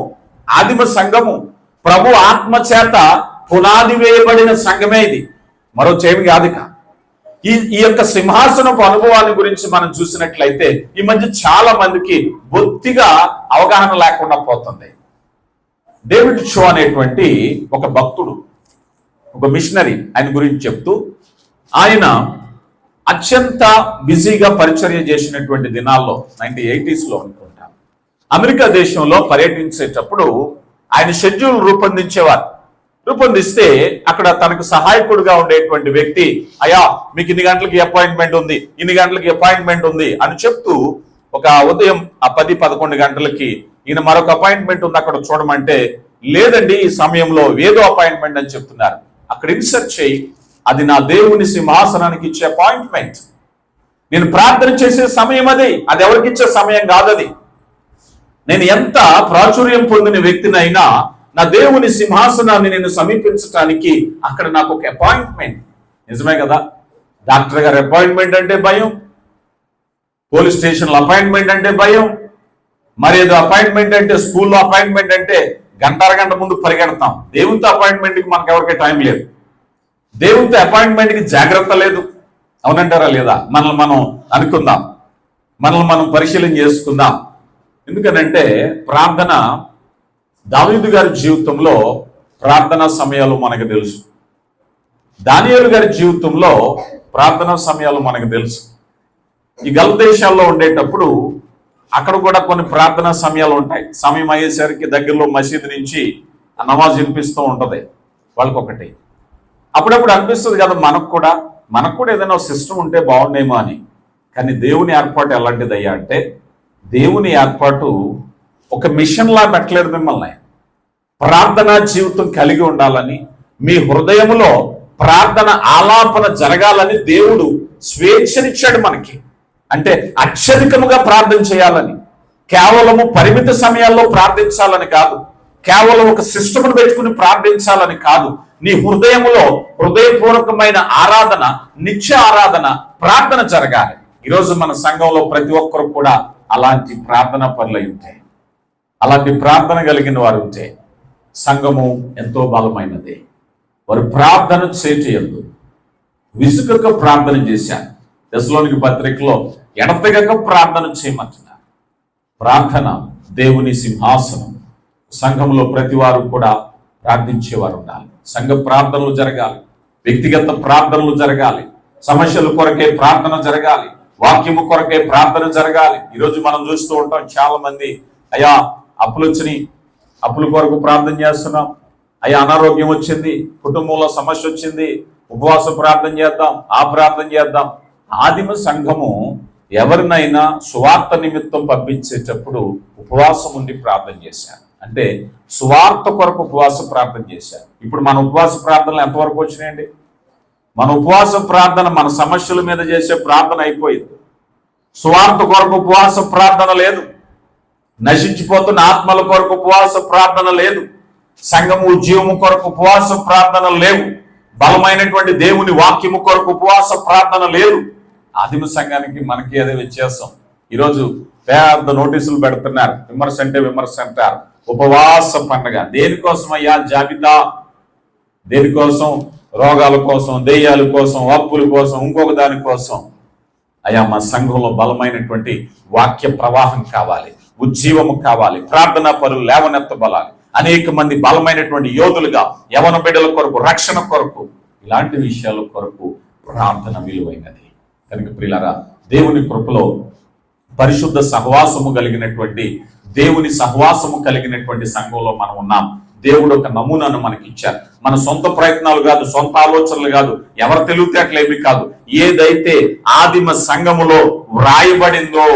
ఆదిమ సంఘము ప్రభు ఆత్మ చేత పునాది వేయబడిన సంఘమే ఇది, మరో చేమి కాదుక. ఈ యొక్క సింహాసనపు అనుభవాన్ని గురించి మనం చూసినట్లయితే ఈ మధ్య చాలా మందికి బొత్తిగా అవగాహన లేకుండా పోతుంది. డేవిడ్ షో అనేటువంటి ఒక భక్తుడు, ఒక మిషనరీ, ఆయన గురించి చెప్తూ, ఆయన అత్యంత బిజీగా పరిచర్య చేసినటువంటి దినాల్లో 1980s అనుకుంటాను, అమెరికా దేశంలో పర్యటించేటప్పుడు ఆయన షెడ్యూల్ రూపొందిస్తే అక్కడ తనకు సహాయకుడుగా ఉండేటువంటి వ్యక్తి, అయ్యా మీకు ఇన్ని గంటలకి అపాయింట్మెంట్ ఉంది, ఇన్ని గంటలకి అపాయింట్మెంట్ ఉంది అని చెప్తూ, ఒక ఉదయం 10-11 గంటలకి ఈయన మరొక అపాయింట్మెంట్ ఉంది అక్కడ చూడమంటే, లేదండి ఈ సమయంలో ఏదో అపాయింట్మెంట్ అని చెప్తున్నారు. అక్కడ ఇన్సర్ట్ చేయి, అది నా దేవుని సింహాసనానికి ఇచ్చే అపాయింట్మెంట్, నేను ప్రార్థన చేసే సమయం అది ఎవరికి ఇచ్చే సమయం కాదది. నేను ఎంత ప్రాచుర్యం పొందిన వ్యక్తినైనా నా దేవుని సింహాసనాన్ని నేను సమీపించడానికి అక్కడ నాకు ఒక అపాయింట్మెంట్. నిజమే కదా? డాక్టర్ గారి అపాయింట్మెంట్ అంటే భయం, పోలీస్ స్టేషన్లో అపాయింట్మెంట్ అంటే భయం, మరేదో అపాయింట్మెంట్ అంటే స్కూల్లో అపాయింట్మెంట్ అంటే గంట ముందు పరిగెడతాం. దేవునితో అపాయింట్మెంట్కి మనకు ఎవరికి టైం లేదు. దేవునితో అపాయింట్మెంట్కి జాగ్రత్త లేదు. అవునంటారా లేదా? మనల్ని మనం అనుకుందాం, మనల్ని మనం పరిశీలన చేసుకుందాం. ఎందుకనంటే ప్రార్థన, దావీదు గారి జీవితంలో ప్రార్థనా సమయాలు మనకు తెలుసు, దానియేలు గారి జీవితంలో ప్రార్థనా సమయాలు మనకు తెలుసు. ఈ గల్ఫ్ దేశాల్లో ఉండేటప్పుడు అక్కడ కూడా కొన్ని ప్రార్థనా సమయాలు ఉంటాయి. సమయం అయ్యేసరికి దగ్గరలో మసీదు నుంచి ఆ నమాజ్ వినిపిస్తూ ఉంటుంది వాళ్ళకి ఒకటి. అప్పుడప్పుడు అనిపిస్తుంది కదా మనకు కూడా ఏదైనా సిస్టమ్ ఉంటే బాగుండేమో అని. కానీ దేవుని ఏర్పాటు ఎలాంటిదయ్యా అంటే, దేవుని ఏర్పాటు ఒక మిషన్ లా పెట్టలేదు మిమ్మల్ని. ప్రార్థనా జీవితం కలిగి ఉండాలని, మీ హృదయములో ప్రార్థన ఆలాపన జరగాలని దేవుడు స్వేచ్ఛనిచ్చాడు మనకి. అంటే అత్యధికముగా ప్రార్థన చేయాలని, కేవలము పరిమిత సమయాల్లో ప్రార్థించాలని కాదు, కేవలం ఒక సిస్టమ్ను పెట్టుకుని ప్రార్థించాలని కాదు. నీ హృదయములో హృదయపూర్వకమైన ఆరాధన, నిత్య ఆరాధన, ప్రార్థన జరగాలి. ఈరోజు మన సంఘంలో ప్రతి ఒక్కరు కూడా అలాంటి ప్రార్థన పనులు ఉంటాయి. అలాంటి ప్రార్థన కలిగిన వారు ఉంటే సంఘము ఎంతో బలమైనది. వారు ప్రార్థన చేయదు, విసుగక ప్రార్థన చేశారు. తెస్సలోనికీ పత్రికలో ఎడతెగక ప్రార్థన చేయమంటున్నారు. ప్రార్థన దేవుని సింహాసనం. సంఘంలో ప్రతి వారు కూడా ప్రార్థించేవారు ఉండాలి. సంఘ ప్రార్థనలు జరగాలి, వ్యక్తిగత ప్రార్థనలు జరగాలి, సమస్యల కొరకే ప్రార్థన జరగాలి, వాక్యము కొరకే ప్రార్థన జరగాలి. ఈరోజు మనం చూస్తూ ఉంటాం, చాలా మంది అయ్యా అప్పులు వచ్చినాయి, అప్పుల కొరకు ప్రార్థన చేస్తున్నాం, అయ్యా అనారోగ్యం వచ్చింది, కుటుంబంలో సమస్య వచ్చింది, ఉపవాస ప్రార్థన చేద్దాం, ఆ ప్రార్థన చేద్దాం. ఆదిమ సంఘము ఎవరినైనా సువార్త నిమిత్తం పంపించేటప్పుడు ఉపవాసం ఉండి ప్రార్థన చేశారు. అంటే సువార్త కొరకు ఉపవాస ప్రార్థన చేశారు. ఇప్పుడు మన ఉపవాస ప్రార్థనలు ఎంతవరకు వచ్చినాయండి? మన ఉపవాస ప్రార్థన మన సమస్యల మీద చేసే ప్రార్థన అయిపోయింది. సువార్త కొరకు ఉపవాస ప్రార్థన లేదు, నశించిపోతున్న ఆత్మల కొరకు ఉపవాస ప్రార్థన లేదు, సంఘము ఉద్యమము కొరకు ఉపవాస ప్రార్థన లేవు, బలమైనటువంటి దేవుని వాక్యము కొరకు ఉపవాస ప్రార్థన లేదు. ఆదిమ సంఘానికి మనకి అదే వ్యత్యాసం. ఈరోజు పెద్ద నోటీసులు పెడుతున్నారు, విమర్శ అంటే విమర్శ అంటారు, ఉపవాస పండగ. దేనికోసం అయ్యా జాబితా? దేనికోసం? రోగాల కోసం, దెయ్యాల కోసం, అప్పుల కోసం, ఇంకొక దాని కోసం. అయ్యా మా సంఘంలో బలమైనటువంటి వాక్య ప్రవాహం కావాలి, ఉజ్జీవము కావాలి, ప్రార్థనా పరులు లేవనెత్తబడాలి, అనేక మంది బలమైనటువంటి యోధులుగా యవన బిడ్డల కొరకు, రక్షణ కొరకు, ఇలాంటి విషయాల కొరకు ప్రార్థన విలువైనది. కనుక ప్రియులారా, దేవుని కృపలో పరిశుద్ధ సహవాసము కలిగినటువంటి, దేవుని సహవాసము కలిగినటువంటి సంఘంలో మనం ఉన్నాం. దేవుడు ఒక నమూనాను మనకి ఇచ్చారు. మన సొంత ప్రయత్నాలు కాదు, సొంత ఆలోచనలు కాదు, ఎవరి తెలివితేటలు ఏమి కాదు. ఏదైతే ఆదిమ సంఘములో వ్రాయబడిందో,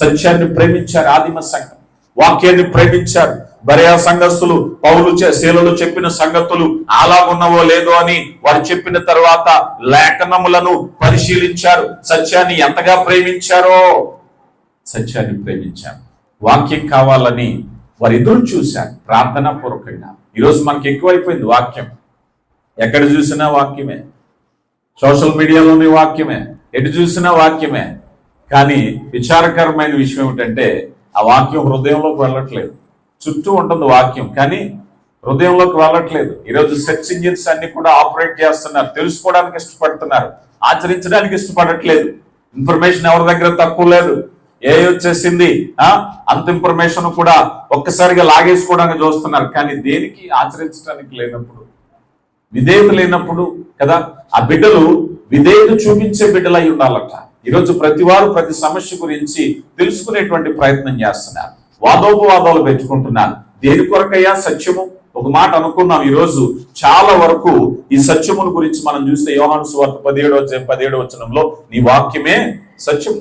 సత్యాన్ని ప్రేమించారు ఆదిమ సంఘం, వాక్యాన్ని ప్రేమించారు. బరియా సంఘస్థులు పౌలు శీలలో చెప్పిన సంగతులు అలాగున్నవో లేదో అని వారు చెప్పిన తర్వాత లేఖనములను పరిశీలించారు. సత్యాన్ని ఎంతగా ప్రేమించారో, సత్యాన్ని ప్రేమించారు. వాక్యం కావాలని వారు ఎదురు చూశారు ప్రార్థనా పూర్వకంగా. ఈరోజు మనకి ఎక్కువైపోయింది వాక్యం. ఎక్కడ చూసినా వాక్యమే, సోషల్ మీడియాలోని వాక్యమే, ఎటు చూసినా వాక్యమే. కానీ విచారకరమైన విషయం ఏమిటంటే, ఆ వాక్యం హృదయంలోకి వెళ్ళట్లేదు. చుట్టూ ఉంటుంది వాక్యం, కానీ హృదయంలోకి వెళ్ళట్లేదు. ఈరోజు సెర్చ్ ఇంజిన్స్ అన్ని కూడా ఆపరేట్ చేస్తున్నారు, తెలుసుకోవడానికి ఇష్టపడుతున్నారు, ఆచరించడానికి ఇష్టపడట్లేదు. ఇన్ఫర్మేషన్ ఎవరి దగ్గర తక్కువ లేదు. ఏ వచ్చేసింది, అంత ఇన్ఫర్మేషన్ కూడా ఒక్కసారిగా లాగేసుకోవడానికి చూస్తున్నారు. కానీ దేనికి ఆచరించడానికి లేనప్పుడు, విధేయత లేనప్పుడు కదా, ఆ బిడ్డలు విధేయత చూపించే బిడ్డలు అయి ఉండాలట. ఈరోజు ప్రతి వారు ప్రతి సమస్య గురించి తెలుసుకునేటువంటి ప్రయత్నం చేస్తున్నారు, వాదోపవాదాలు పెట్టుకుంటున్నారు. దేని కొరకయ్యా సత్యము? ఒక మాట అనుకున్నాం. ఈరోజు చాలా వరకు ఈ సత్యముల గురించి మనం చూస్తే యోహాను సువార్త 17వ వచనంలో, నీ వాక్యమే సత్యం,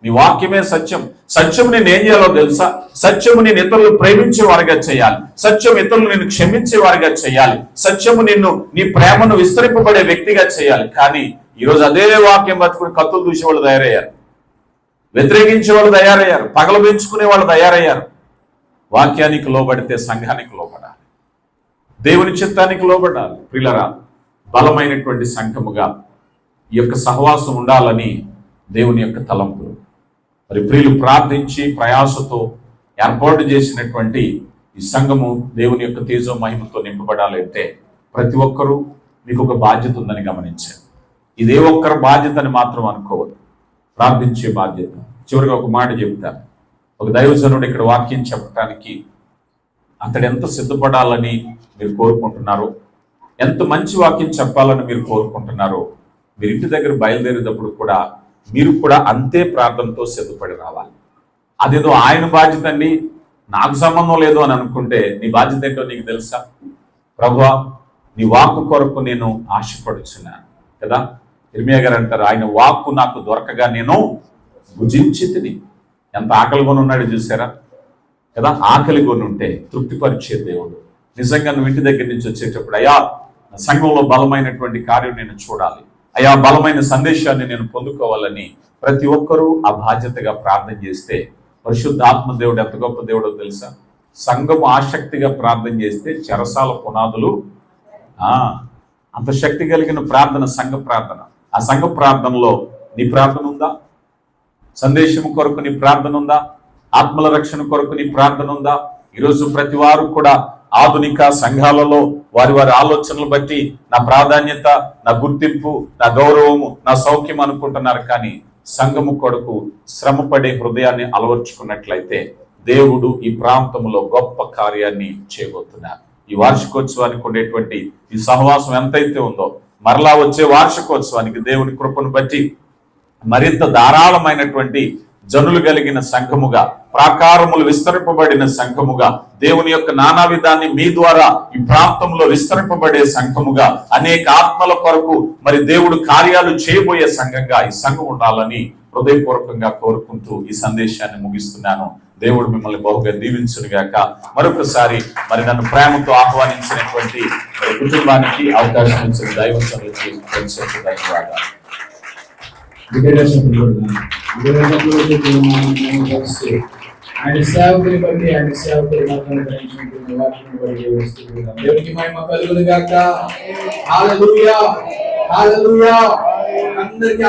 నీ వాక్యమే సత్యం. సత్యం నేను ఏం చేయాలో తెలుసా? సత్యము నేను ఇతరులు ప్రేమించే వారిగా చేయాలి, సత్యం ఇతరులు నిన్ను క్షమించే వారిగా చేయాలి, సత్యము నిన్ను నీ ప్రేమను విస్తరింపబడే వ్యక్తిగా చేయాలి. కానీ ఈరోజు అదే వాక్యం బతుకుని కత్తులు దూసే వాళ్ళు తయారయ్యారు, వ్యతిరేకించే వాళ్ళు తయారయ్యారు, పగలు పెంచుకునే వాళ్ళు తయారయ్యారు. వాక్యానికి లోబడితే సంఘానికి లోబడాలి, దేవుని చిత్తానికి లోబడాలి. ప్రియులరా, బలమైనటువంటి సంఘముగా ఈ యొక్క సహవాసం ఉండాలని దేవుని యొక్క తలంపులు. మరి ప్రియులు ప్రార్థించి ప్రయాసతో ఏర్పాటు చేసినటువంటి ఈ సంఘము దేవుని యొక్క తేజో మహిమతో నింపబడాలి అంటే ప్రతి ఒక్కరూ మీకు ఒక బాధ్యత ఉందని గమనించారు. ఇదే ఒక్కరి బాధ్యతని మాత్రం అనుకోవద్దు, ప్రార్థించే బాధ్యత. చివరిగా ఒక మాట చెప్తాను. ఒక దైవజనుడు ఇక్కడ వాక్యం చెప్పడానికి అతడు ఎంత సిద్ధపడాలని మీరు కోరుకుంటున్నారో, ఎంత మంచి వాక్యం చెప్పాలని మీరు కోరుకుంటున్నారో, మీరు ఇంటి దగ్గర బయలుదేరేటప్పుడు కూడా మీరు కూడా అంతే ప్రార్థనతో సిద్ధపడి రావాలి. అదేదో ఆయన బాధ్యత అండి, నాకు సంబంధం లేదు అని అనుకుంటే నీ బాధ్యత ఏంటో నీకు తెలుసా? ప్రభువా, నీ వాక్కు కొరకు నేను ఆశపడుచున్నాను కదా. ఇర్మియా గారు అంటారు, ఆయన వాక్కు నాకు దొరకగా నేను భుజించి తిని. ఎంత ఆకలి కొని ఉన్నాడు చూసారా కదా. ఆకలి కొని ఉంటే తృప్తిపరిచే దేవుడు. నిజంగా నువ్వు ఇంటి దగ్గర నుంచి వచ్చేటప్పుడు, అయ్యా సంఘంలో బలమైనటువంటి కార్యం నేను చూడాలి, అయ్యా బలమైన సందేశాన్ని నేను పొందుకోవాలని ప్రతి ఒక్కరూ ఆ బాధ్యతగా ప్రార్థన చేస్తే పరిశుద్ధాత్మ దేవుడు ఎంత గొప్ప దేవుడో తెలుసా? సంఘము ఆసక్తిగా ప్రార్థన చేస్తే చెరసాల పునాదులు అంత శక్తి కలిగిన ప్రార్థన సంఘ ప్రార్థన. ఆ సంఘ ప్రార్థనలో నీ ప్రార్థన ఉందా? సందేశం కొరకు నీ ప్రార్థన ఉందా? ఆత్మల రక్షణ కొరకు నీ ప్రార్థన ఉందా? ఈరోజు ప్రతి వారు కూడా ఆధునిక సంఘాలలో వారి వారి ఆలోచనలు బట్టి నా ప్రాధాన్యత, నా గుర్తింపు, నా గౌరవము, నా సౌఖ్యం అనుకుంటున్నారు. కానీ సంఘము కొరకు శ్రమపడే హృదయాన్ని అలవర్చుకున్నట్లయితే దేవుడు ఈ ప్రాంతంలో గొప్ప కార్యాన్ని చేయబోతున్నారు. ఈ వార్షికోత్సవానికి ఉండేటువంటి ఈ సహవాసం ఎంతైతే ఉందో, మరలా వచ్చే వార్షికోత్సవానికి దేవుని కృపను బట్టి మరింత ధారాళమైనటువంటి జనులు కలిగిన సంఘముగా, ప్రాకారములు విస్తరింపబడిన సంఘముగా, దేవుని యొక్క నానావిధాన్ని మీ ద్వారా ఈ ప్రాంతంలో విస్తరింపబడే సంఘముగా, అనేక ఆత్మల కొరకు మరి దేవుడు కార్యాలు చేయబోయే సంఘంగా ఈ సంఘం ఉండాలని హృదయపూర్వకంగా కోరుకుంటూ ఈ సందేశాన్ని ముగిస్తున్నాను. దేవుడు మిమ్మల్ని బహుగా దీవించునుగాక. మరొకసారి మరి నన్ను ప్రేమతో ఆహ్వానించినటువంటి మరి కుటుంబానికి అవకాశం ఇచ్చిన దైవ సన్నిధికి ధన్యవాదాలు. ఆయన సేవకుని బట్టి ఆయన సేవకుని దేవునికి మహిమ కలుగును గాక. హల్లెలూయా, హల్లెలూయా. అందరికీ